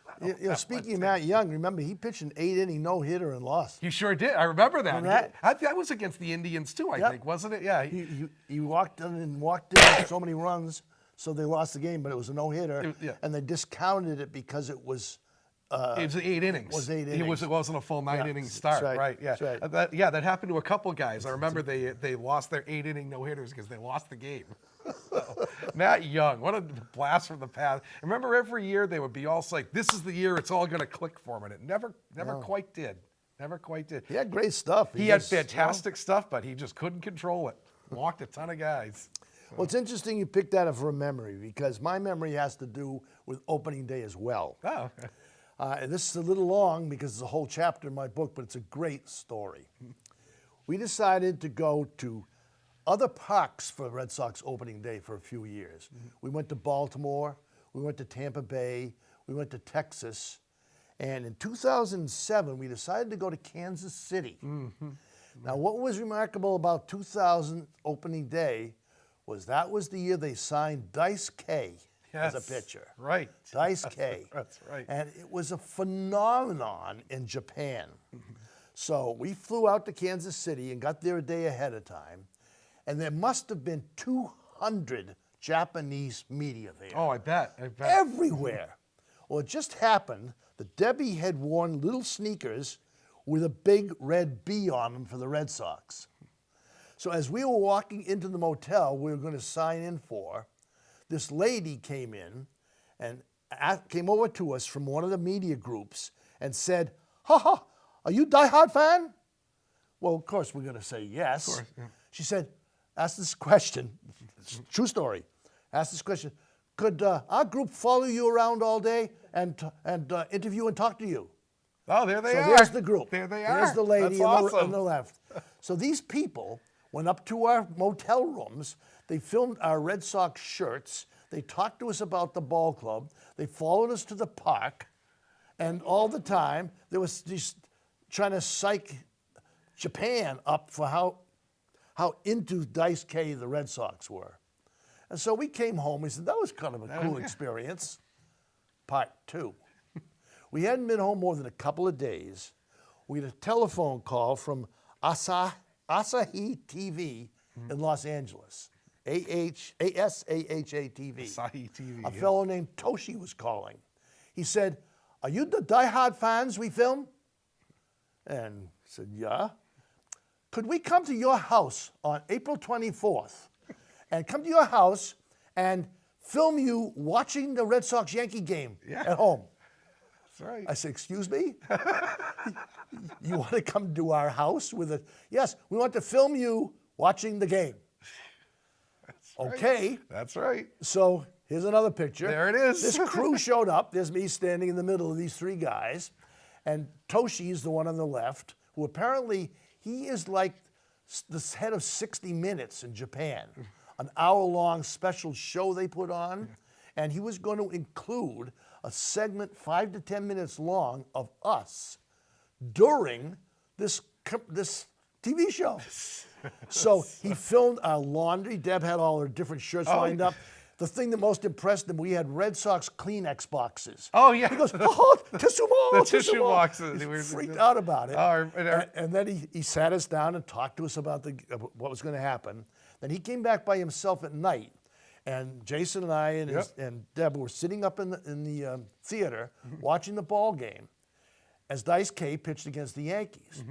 Speaking of Matt Young, remember he pitched an 8-inning no-hitter and lost. You sure did. I remember that. Remember That was against the Indians too, I think, wasn't it? Yeah. He walked in so many runs, so they lost the game, but it was a no-hitter, and they discounted it because it was it was 8 innings. Was 8 innings. It wasn't a full 9-inning start, right, right? Yeah, that's right. That happened to a couple guys. I remember they lost their 8-inning no-hitters because they lost the game. So, Matt Young, what a blast from the past. Remember every year they would be all like, this is the year it's all going to click for him, and it never quite did. Never quite did. He had great stuff. He had fantastic stuff, but he just couldn't control it. Walked a ton of guys. Well, it's interesting you picked that up for a memory because my memory has to do with opening day as well. Oh, okay. And this is a little long because it's a whole chapter in my book, but it's a great story. We decided to go to other parks for Red Sox opening day for a few years. We went to Baltimore, we went to Tampa Bay, we went to Texas, and in 2007, we decided to go to Kansas City. Now, what was remarkable about 2000 opening day was that was the year they signed Dice K as a pitcher. Right. Dice K. That's right. And it was a phenomenon in Japan. So we flew out to Kansas City and got there a day ahead of time. And there must have been 200 Japanese media there. Oh, I bet. Everywhere. Well, it just happened that Debbie had worn little sneakers with a big red B on them for the Red Sox. So as we were walking into the motel we were going to sign in for, this lady came in and came over to us from one of the media groups and said, are you a diehard fan? Well, of course, we're going to say yes. Of course, yeah. She said, ask this question, true story, ask this question, could our group follow you around all day and interview and talk to you? Oh, there they are. So there's the group. There they are. There's the lady That's on the left. So these people went up to our motel rooms. They filmed our Red Sox shirts. They talked to us about the ball club. They followed us to the park. And all the time, there was just trying to psych Japan up for how into Dice K the Red Sox were. And so we came home. We said, that was kind of a cool experience. Part 2. We hadn't been home more than a couple of days. We had a telephone call from Asahi TV in Los Angeles. ASAHA TV. Asahi TV. A fellow named Toshi was calling. He said, are you the diehard fans we film? And I said, yeah. Could we come to your house on April 24th and come to your house and film you watching the Red Sox-Yankee game at home? That's right. I said, excuse me? You want to come to our house with a... Yes, we want to film you watching the game. That's okay. Right. That's right. So here's another picture. There it is. This crew showed up. There's me standing in the middle of these 3 guys. And Toshi is the one on the left, who apparently, he is like the head of 60 Minutes in Japan, an hour-long special show they put on. And he was going to include a segment 5 to 10 minutes long of us during this TV show. So he filmed our laundry. Deb had all her different shirts lined up. The thing that most impressed him, we had Red Sox Kleenex boxes. Oh, yeah. He goes, tissue ball, The tissue boxes. He was freaked out about it. Oh, and then he sat us down and talked to us about what was going to happen. Then he came back by himself at night. And Jason and I and Deb were sitting up in the theater watching the ball game as Dice K pitched against the Yankees.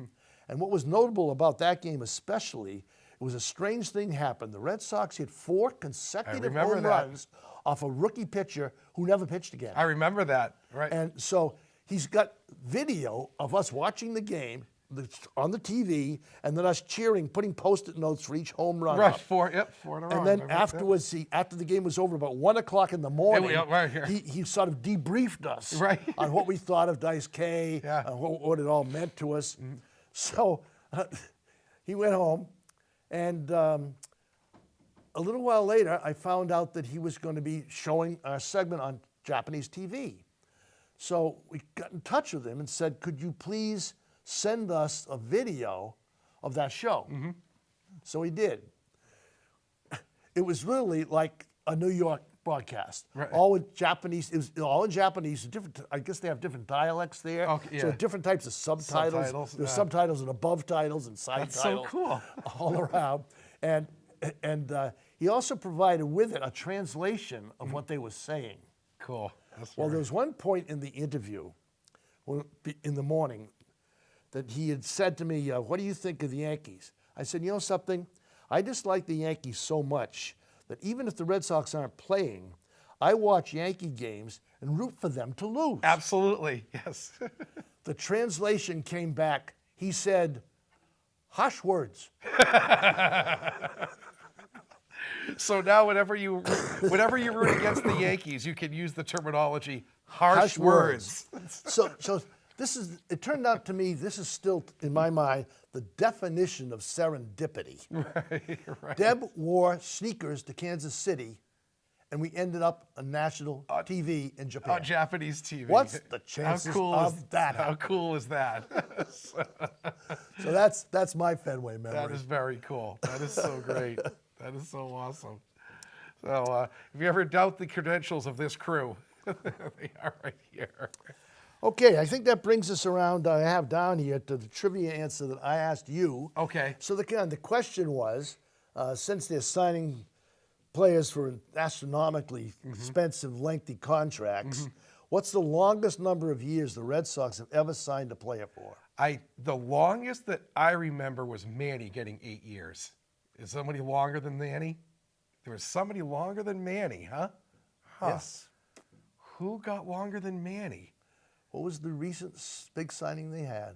And what was notable about that game especially, it was a strange thing happened. The Red Sox hit 4 consecutive home runs off a rookie pitcher who never pitched again. I remember that, right. And so he's got video of us watching the game. on the TV, and then us cheering, putting Post-it notes for each home run. Right, up. 4 in a row. And then remember? afterwards, after the game was over, about 1 o'clock in the morning, right here. he sort of debriefed us Right. on what we thought of Dice K, Yeah. and what it all meant to us. So he went home, and a little while later, I found out that he was going to be showing our segment on Japanese TV. So we got in touch with him and said, could you please send us a video of that show? So he did. It was really like a New York broadcast. Right. All in Japanese. It was all in Japanese. Different. I guess they have different dialects there. Okay, So yeah. different types of subtitles. Subtitles, There's yeah. subtitles and above titles and side That's so titles. cool. All around. And he also provided with it a translation of what they were saying. Cool. That's Well, very- there was one point in the interview, in the morning, that he had said to me, what do you think of the Yankees? I said, you know something? I dislike the Yankees so much that even if the Red Sox aren't playing, I watch Yankee games and root for them to lose. Absolutely, yes. The translation came back. He said, hush words. So now whenever you root against the Yankees, you can use the terminology harsh words. So it turned out to me, this is still, in my mind, the definition of serendipity. Right. Deb wore sneakers to Kansas City, and we ended up on national TV in Japan. On Japanese TV. What's the chances of that How happening? cool is that? So that's my Fenway memory. That is very cool. That is so great. That is so awesome. So if you ever doubt the credentials of this crew, they are right here. Okay, I think that brings us around, I have down here, to the trivia answer that I asked you. Okay. So the question was, since they're signing players for astronomically expensive, lengthy contracts, what's the longest number of years the Red Sox have ever signed a player for? The longest that I remember was Manny getting 8 years. Is somebody longer than Manny? There was somebody longer than Manny, huh? Yes. Who got longer than Manny? What was the recent big signing they had?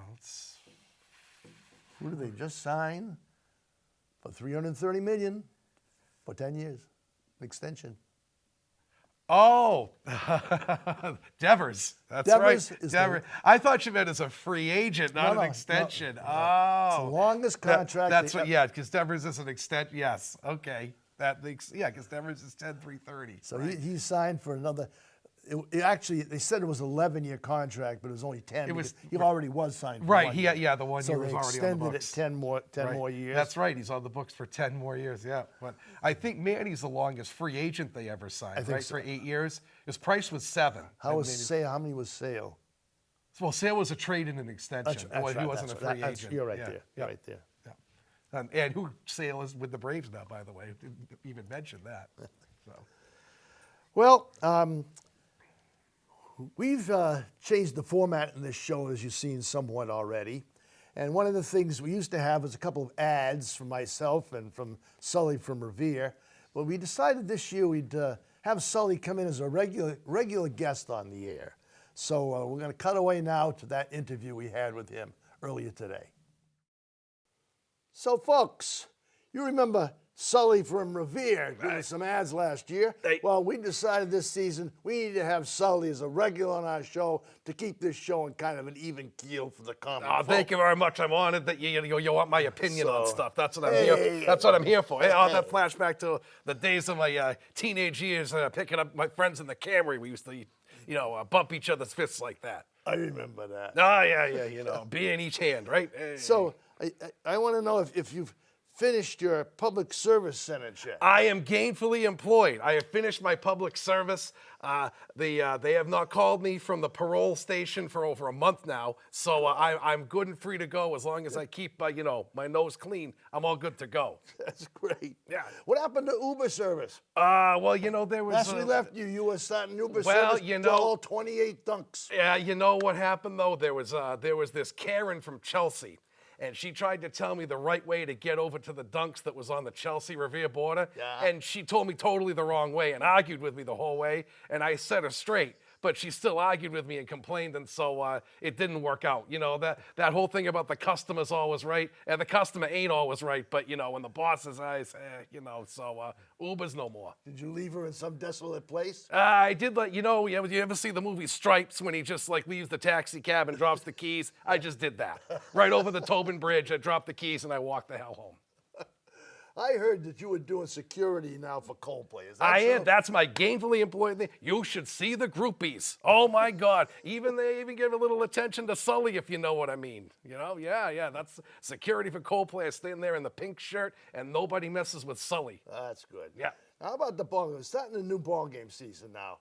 Let's Who did they just sign for $330 million for 10 years? An extension. Oh, Devers. That's Devers right. is Devers. I thought you meant as a free agent, not No, an no, extension. no. Oh, It's the longest contract. That's they what. ever- Yeah, because Devers is an extension. Yes. Okay. Because Devers is 10-330. So he signed for another. Actually, they said it was an 11-year contract, but it was only 10. It was- because he already was signed for Right. 1 He year. yeah. The 1 So year they was already on the extended it books. 10 more Right. years. That's right. He's on the books for 10 more years. Yeah. But I think Manny's the longest free agent they ever signed. think Right, so. for 8 years. His price was 7. How many was Sale? Well, Sale was a trade and an extension. That's He right, wasn't that's a right. free That's- agent. You're right Yeah, there. yeah, You're right there. yeah. And who Sale is with the Braves now, by the way. Didn't even mention that. So. Well, we've changed the format in this show, as you've seen somewhat already. And one of the things we used to have was a couple of ads from myself and from Sully from Revere. But we decided this year we'd have Sully come in as a regular guest on the air. So we're going to cut away now to that interview we had with him earlier today. So, folks, you remember Sully from Revere doing some ads last year. Well, we decided this season we need to have Sully as a regular on our show to keep this show in kind of an even keel for the common folk. Thank you very much. I'm honored that you want my opinion on So, stuff. That's what I'm hey, here. That's what I'm here for. Hey, all hey. that flashback to the days of my teenage years, picking up my friends in the Camry. We used to, bump each other's fists like that. I remember that. Oh yeah. Beer in each hand, right? Hey. So I want to know if you've finished your public service sentence yet. I am gainfully employed. I have finished my public service. They have not called me from the parole station for over a month now, so I'm good and free to go as long as I keep my nose clean. I'm all good to go. That's great. Yeah. What happened to Uber service? Well, there was. Last we left you were starting Uber Well, service to all 28 dunks. Yeah, you know what happened though? There was this Karen from Chelsea, and she tried to tell me the right way to get over to the dunks that was on the Chelsea Revere border, Yeah. and she told me totally the wrong way and argued with me the whole way, and I set her straight. but she still argued with me and complained, and so it didn't work out. You know, that whole thing about the customer's always right, and the customer ain't always right, but, you know, when the boss's eyes, you know, so Uber's no more. Did you leave her in some desolate place? I did you know, you ever see the movie Stripes when he just like leaves the taxi cab and drops the keys? I just did that. Right over the Tobin Bridge, I dropped the keys and I walked the hell home. I heard that you were doing security now for Coldplay. Is that I true? am. That's my gainfully employed thing. You should see the groupies. Oh my God. They even give a little attention to Sully, if you know what I mean. You know, yeah. That's security for Coldplay. I stand there in the pink shirt and nobody messes with Sully. That's good. Yeah. How about the ball game? Starting a new ball game season now.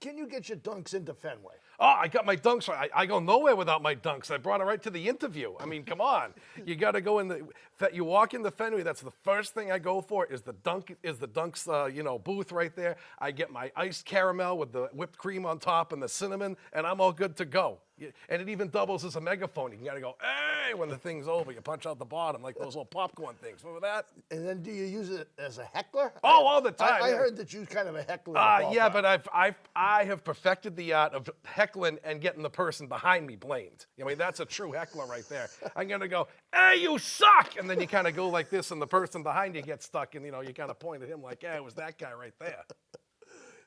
Can you get your dunks into Fenway? Oh, I got my dunks. I go nowhere without my dunks. I brought it right to the interview. I mean, come on. You got to go in you walk in the Fenway. That's the first thing I go for is the dunks, booth right there. I get my iced caramel with the whipped cream on top and the cinnamon, and I'm all good to go. And it even doubles as a megaphone. You got to go, hey, when the thing's over. You punch out the bottom like those little popcorn things. Remember that? And then do you use it as a heckler? Oh, all the time. I heard that you're kind of a heckler. Yeah, but I have perfected the art of heckling and getting the person behind me blamed. I mean, that's a true heckler right there. I'm gonna go, hey, you suck, and then you kind of go like this, and the person behind you gets stuck, and you kind of point at him like, yeah, it was that guy right there.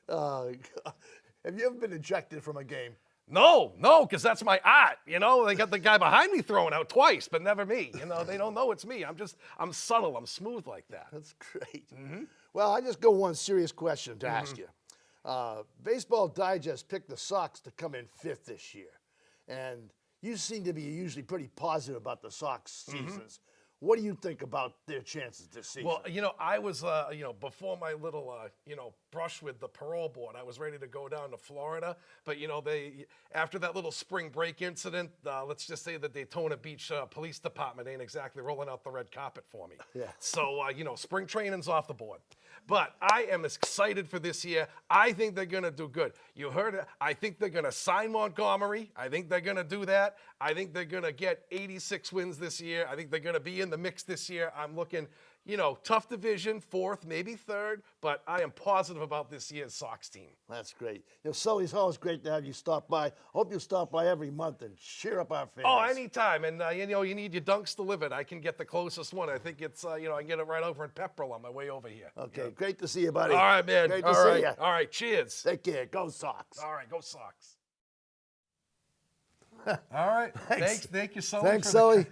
Have you ever been ejected from a game? No, because that's my art. They got the guy behind me throwing out twice, but never me. They don't know it's me. I'm subtle. I'm smooth like that. That's great. Mm-hmm. Well, I just got one serious question to ask you. Baseball Digest picked the Sox to come in 5th this year, and you seem to be usually pretty positive about the Sox seasons. What do you think about their chances this season? Well, I was, before my little, brush with the parole board, I was ready to go down to Florida. But, after that little spring break incident, let's just say the Daytona Beach Police Department ain't exactly rolling out the red carpet for me. Yeah. So, spring training's off the board. But I am excited for this year. I think they're going to do good. You heard it. I think they're going to sign Montgomery. I think they're going to do that. I think they're going to get 86 wins this year. I think they're going to be in the mix this year. I'm looking, tough division, 4th, maybe 3rd, but I am positive about this year's Sox team. That's great. Sully's always great to have you stop by. Hope you stop by every month and cheer up our fans. Oh, anytime. And, you need your dunks delivered. I can get the closest one. I think it's, I can get it right over in Pepperell on my way over here. Okay, great to see you, buddy. All right, man. Great to see you. All right, cheers. Take care. Go Sox. All right, go Sox. All right. Thank you, Sully. Thanks, Sully.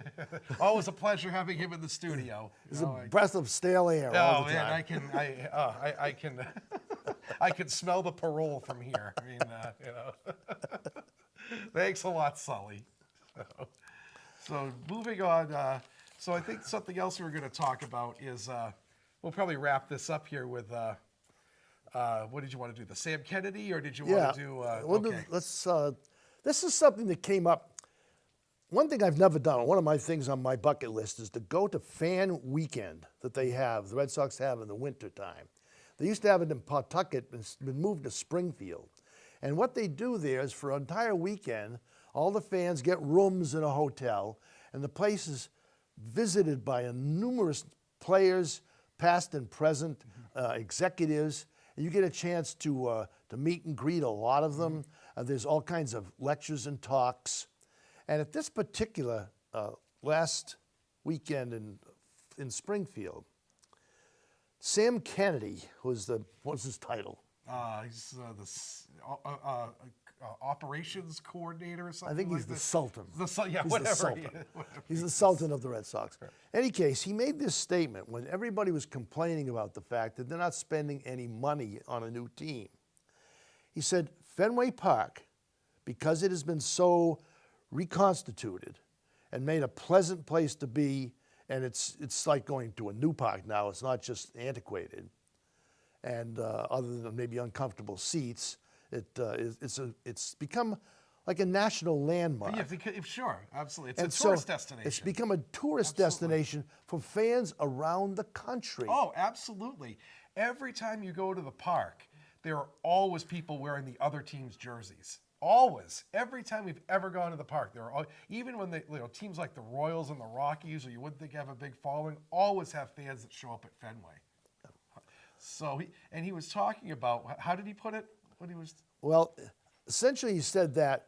Always a pleasure having him in the studio. It's a breath of stale air all the time. I can smell the parole from here. I mean, Thanks a lot, Sully. So moving on. So I think something else we're going to talk about is we'll probably wrap this up here with. What did you want to do? The Sam Kennedy, or did you want to do? Okay. This is something that came up. One thing I've never done, one of my things on my bucket list, is to go to fan weekend that the Red Sox have in the wintertime. They used to have it in Pawtucket, it's been moved to Springfield. And what they do there is for an entire weekend, all the fans get rooms in a hotel, and the place is visited by numerous players, past and present, executives. And you get a chance to meet and greet a lot of them. There's all kinds of lectures and talks. And at this particular last weekend in Springfield, Sam Kennedy what's his title? He's the operations coordinator or something. I think he's the Sultan. He's whatever. The Sultan. He's the Sultan of the Red Sox. In any case, he made this statement when everybody was complaining about the fact that they're not spending any money on a new team. He said, Fenway Park, because it has been so reconstituted and made a pleasant place to be, and it's like going to a new park now. It's not just antiquated, and other than maybe uncomfortable seats, it's become like a national landmark. Yeah, sure, absolutely. It's a tourist destination. It's become a tourist destination for fans around the country. Oh, absolutely. Every time you go to the park, there are always people wearing the other team's jerseys. Always. Every time we've ever gone to the park, there are even when teams like the Royals and the Rockies, or you wouldn't think have a big following, always have fans that show up at Fenway. So he was talking about, how did he put it? Well, essentially he said that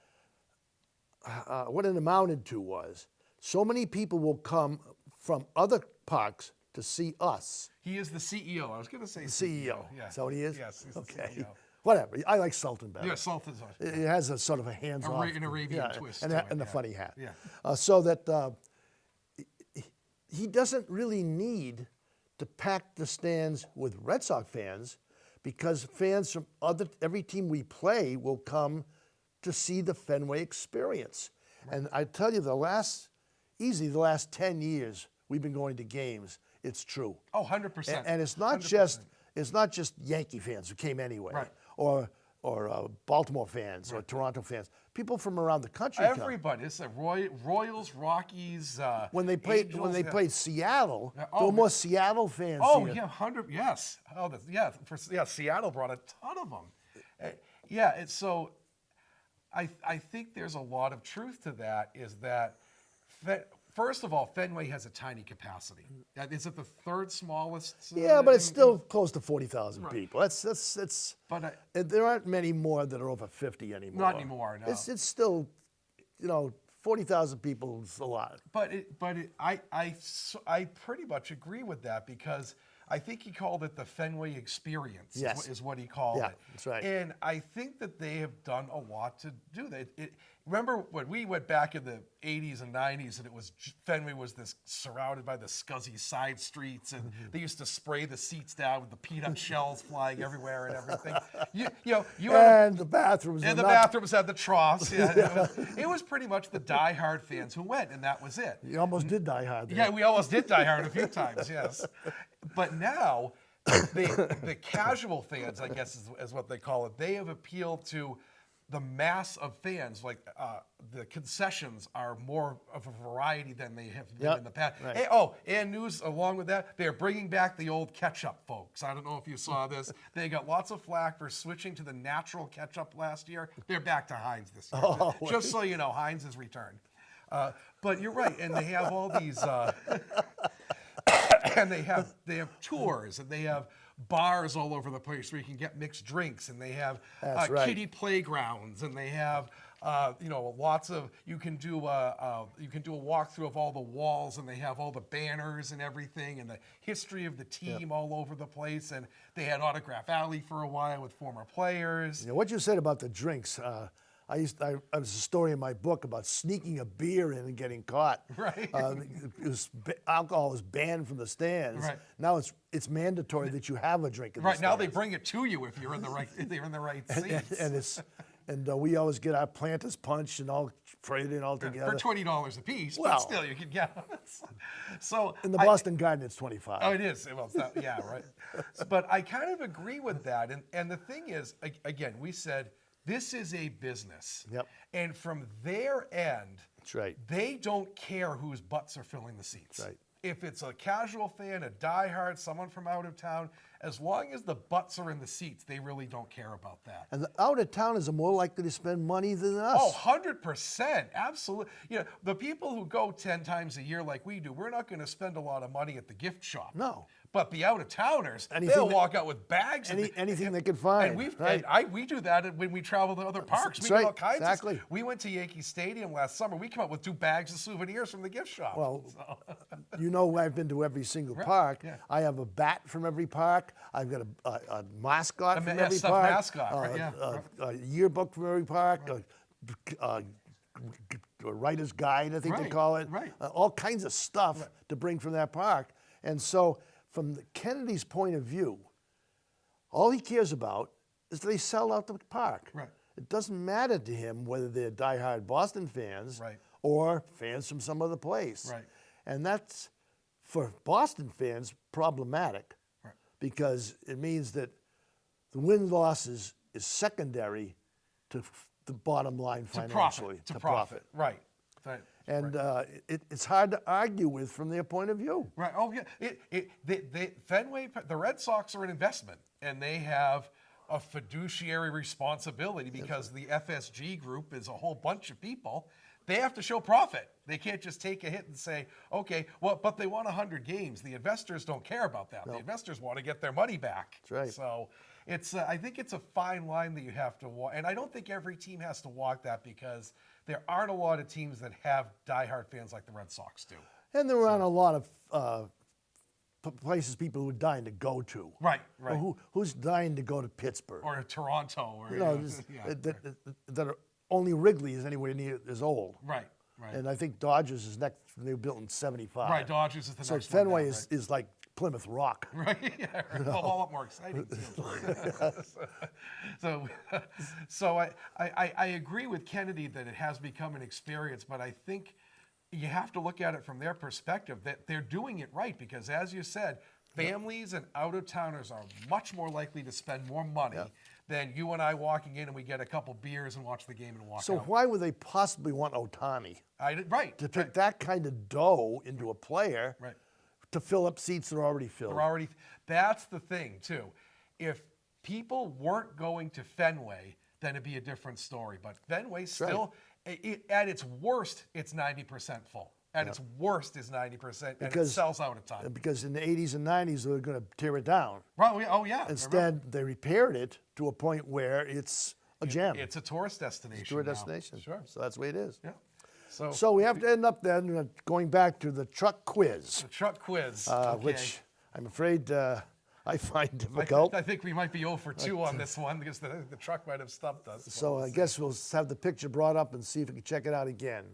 what it amounted to was so many people will come from other parks to see us. He is the CEO. I was going to say CEO. Yeah. Is that what he is? Yes, he's the Okay. CEO. Whatever. I like Sultan better. Yeah, Sultan's on. It has a sort of a hands-off. An Arabian twist And, to it, and a yeah. funny hat. Yeah. So that he doesn't really need to pack the stands with Red Sox fans because fans from every team we play will come to see the Fenway experience. Right. And I tell you, the last 10 years we've been going to games. It's true. Oh, 100%. And it's not 100%. just Yankee fans who came anyway, Right. or Baltimore fans or Toronto fans. People from around the country come. Everybody. It's like Royals, Rockies. When they Angels, played Seattle, Yeah. there were more Seattle fans Oh here. yeah, 100. Yes. Oh, Seattle brought a ton of them. It's so. I think there's a lot of truth to that. Is that first of all, Fenway has a tiny capacity. Is it the third smallest? Yeah, but it's still close to 40,000 Right. people. That's. But there aren't many more that are over 50 anymore. Not anymore, no. It's still, 40,000 people is a lot. I pretty much agree with that because I think he called it the Fenway experience. Yes. Is what he called Yeah, it. that's right. And I think that they have done a lot to do that. Remember when we went back in the 80s and 90s and Fenway was this surrounded by the scuzzy side streets and they used to spray the seats down with the peanut shells flying everywhere and everything. And the bathrooms. And were the not- bathrooms had the troughs. Yeah, it was pretty much the diehard fans who went, and that was it. You almost did die hard there. Yeah, we almost did die hard a few times, yes. But now, the casual fans, I guess is what they call it, they have appealed to the mass of fans. Like the concessions are more of a variety than they have been Yep, in the past. right. And news along with that, they're bringing back the old ketchup, folks. I don't know if you saw this. They got lots of flack for switching to the natural ketchup last year. They're back to Heinz this year. Oh, Just so you know, Heinz has returned. But you're right, and they have all these, and they have tours, and they have bars all over the place where you can get mixed drinks, and they have That's right. kiddie playgrounds, and they have lots of you can do a walkthrough of all the walls, and they have all the banners and everything, and the history of the team all over the place, and they had Autograph Alley for a while with former players. What you said about the drinks, I was a story in my book about sneaking a beer in and getting caught. Right. Alcohol was banned from the stands. Right. Now it's mandatory that you have a drink in the Right now, they stands. bring it to you if you're in the right seats. And we always get our Planters punch and all traded in all together. For $20 a piece, Well. but still you can get them. So In the Boston Garden, it's 25. Oh, it is. Well, it's not, yeah, right. But I kind of agree with that. And the thing is, again, we said this is a business. Yep. And from their end, That's right. they don't care whose butts are filling the seats. Right. If it's a casual fan, a diehard, someone from out of town, as long as the butts are in the seats, they really don't care about that. And the out-of-towners are more likely to spend money than us. Oh, 100%. Absolutely. The people who go 10 times a year like we do, we're not going to spend a lot of money at the gift shop. No. But the out-of-towners, Anything they'll that- walk out with bags. anything they can find, And we do that when we travel to other parks. That's We do all right, kinds exactly. We went to Yankee Stadium last summer. We came up with 2 bags of souvenirs from the gift shop. Well, So- I've been to every single park. yeah. I have a bat from every park. I've got a mascot from every stuffed park. mascot, right, yeah, A yearbook from every park. A writer's guide, I think they Right, call it. right. All kinds of stuff to bring from that park. And so, from Kennedy's point of view, all he cares about is that they sell out the park. Right. It doesn't matter to him whether they're diehard Boston fans Right. or fans from some other place. Right. And that's, for Boston fans, problematic Right. because it means that the win-losses is secondary to the bottom line financially. To profit. Right. Right. And it's hard to argue with from their point of view. Right. Oh, yeah. Fenway, the Red Sox are an investment, and they have a fiduciary responsibility because the FSG group is a whole bunch of people they have to show profit. They can't just take a hit and say, okay, well, but they won 100 games. The investors don't care about that. The investors want to get their money back. That's right. So I think it's a fine line that you have to walk. And I don't think every team has to walk that, because there aren't a lot of teams that have diehard fans like the Red Sox do. And there aren't a lot of places people who are dying to go to. Right. Or who's dying to go to Pittsburgh? Or Toronto. Or, That are, only Wrigley is anywhere near as old. Right. And I think Dodgers is next. They were built in '75. Right, Dodgers is the so next Fenway one down, is like Plymouth Rock. Right, yeah, right. Well, a lot more exciting too. so I agree with Kennedy that it has become an experience, but I think you have to look at it from their perspective, that they're doing it right, because as you said, families and out-of-towners are much more likely to spend more money than you and I walking in and we get a couple beers and watch the game and walk out. So why would they possibly want Ohtani? Right. To take that kind of dough into a player to fill up seats that are already filled. That's the thing, too. If people weren't going to Fenway, then it'd be a different story. But Fenway still, at its worst, it's 90% full. At its worst is 90%, and it sells out at times. Because in the 80s and 90s, they were going to tear it down. Right, oh yeah. Instead, they repaired it to a point where it's a gem. It's a tourist destination. It's a tourist destination. Sure. So that's the way it is. Yeah. So we have to end up then going back to the truck quiz. The truck quiz. Which I'm afraid I find difficult. I think we might be 0 for 2 on this one, because the truck might have stumped us. So I guess we'll have the picture brought up and see if we can check it out again.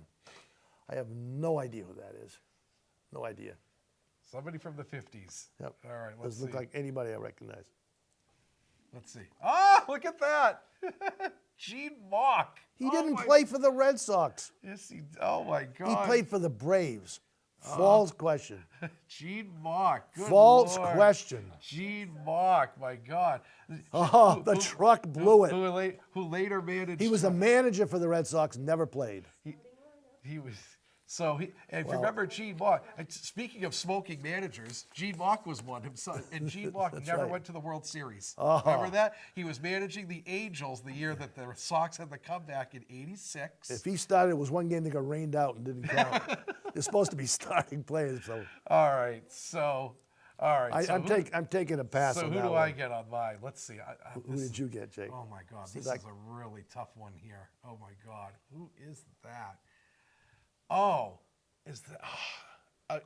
I have no idea who that is. No idea. Somebody from the 50s. Yep. All right, let's see. Doesn't look like anybody I recognize. Let's see. Ah, look at that. Gene Mauch. He didn't play for the Red Sox. Yes, oh my God. He played for the Braves. False question. Gene Mauch. Good False Lord. question. Gene Mauch, my God. The truck blew it. Who later managed. He was a manager for the Red Sox, never played. He was. So, if you remember Gene Mauch, speaking of smoking managers, Gene Mauch was one himself, and Gene Mauch never went to the World Series. Remember that? He was managing the Angels the year that the Sox had the comeback in '86. If he started, it was one game that got rained out and didn't count. They're supposed to be starting players. So. All right. I'm taking a pass so on who that do one. I get on mine? Let's see. Who did you get, Jake? Oh my God, this is a really tough one here. Oh my God, who is that? Oh, is that?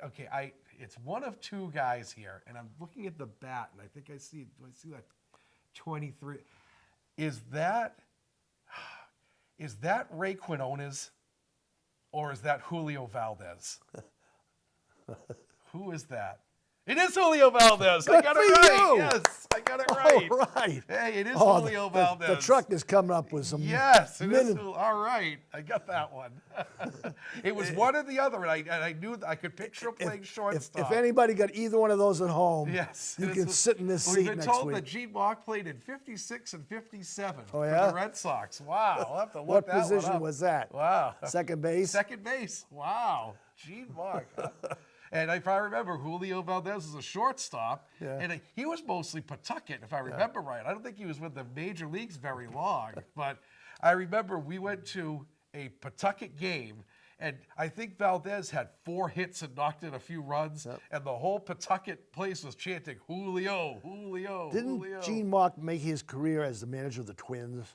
Okay, it's one of 2 guys here, and I'm looking at the bat, and I think I see. Do I see that 23? Is that Ray Quinones, or is that Julio Valdez? Who is that? It is Julio Valdez. I got it right. You. Yes, I got it right. All right. Hey, it is Julio Valdez. The truck is coming up with some. Yes, it is. All right, I got that one. It was one or the other, and I knew I could picture him playing shortstop. If anybody got either one of those at home, yes, you can sit in this seat We've been next told week. that Gene Mauch played in '56 and '57 for yeah? the Red Sox. Wow, I'll have to look What that one position up. was that? Wow, Second base? Second base. Wow, Gene Mauch. And if I remember, Julio Valdez is a shortstop, and he was mostly Pawtucket, if I remember right. I don't think he was with the major leagues very long, but I remember we went to a Pawtucket game, and I think Valdez had 4 hits and knocked in a few runs, and the whole Pawtucket place was chanting, Julio, Julio, Didn't Julio. Gene Mauch make his career as the manager of the Twins?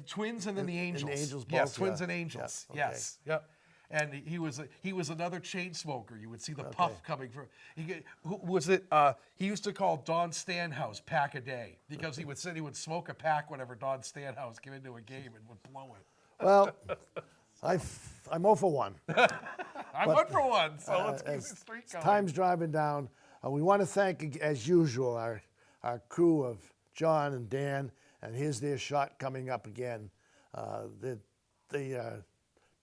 Twins and then the Angels. And the Angels yes, both, Twins and Angels. Yeah, okay. Yes, yep. And he was another chain smoker. You would see the puff coming from. He used to call Don Stanhouse pack a day, because he would smoke a pack whenever Don Stanhouse came into a game and would blow it. Well, I'm 0 for 1. I'm 1 for 1. So let's keep this streak going. Time's driving down. We want to thank, as usual, our crew of John and Dan, and here's their shot coming up again. They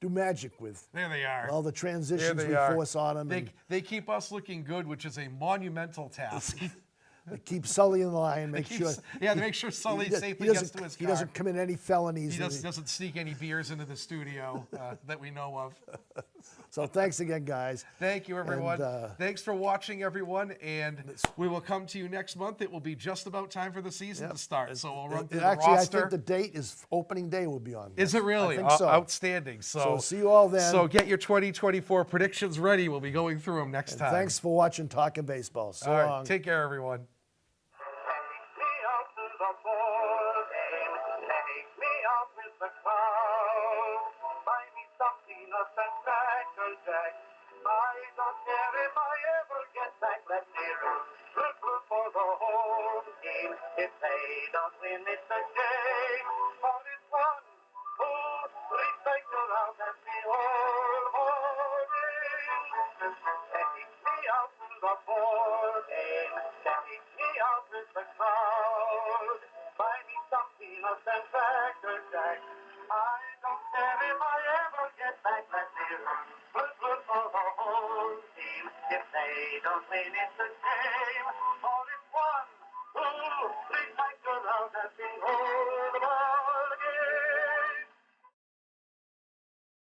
do magic with There they are. all the transitions we force on them. They keep us looking good, which is a monumental task. Keep Sully in line. Make sure. Yeah, to make sure Sully he safely doesn't- gets to his car. He doesn't commit any felonies. He doesn't sneak any beers into the studio that we know of. So thanks again, guys. Thank you, everyone. And, Thanks for watching, everyone. And we will come to you next month. It will be just about time for the season to start. So we'll run through the Actually, roster. I think the date is opening day will be on. Is it really? I think so. Outstanding. So see you all then. So get your 2024 predictions ready. We'll be going through them next time. Thanks for watching Talkin' Baseball. So All right. long. Take care, everyone. Take me out to the ball game. Take me out with the crowd. Buy me some peanuts and Cracker Jack. I don't care if I ever get back. Let me root for the home team. If they don't win, it's a shame. But it's 1, 2, 3 cycle out and the whole ring. Take me out to the ball game. Take me out with the crowd. Buy me some peanuts and Cracker Jack. I don't care if I ever get back. Let me root for the whole team. If they don't win, it's a shame. For it's 1, 2, 3 cycle out and the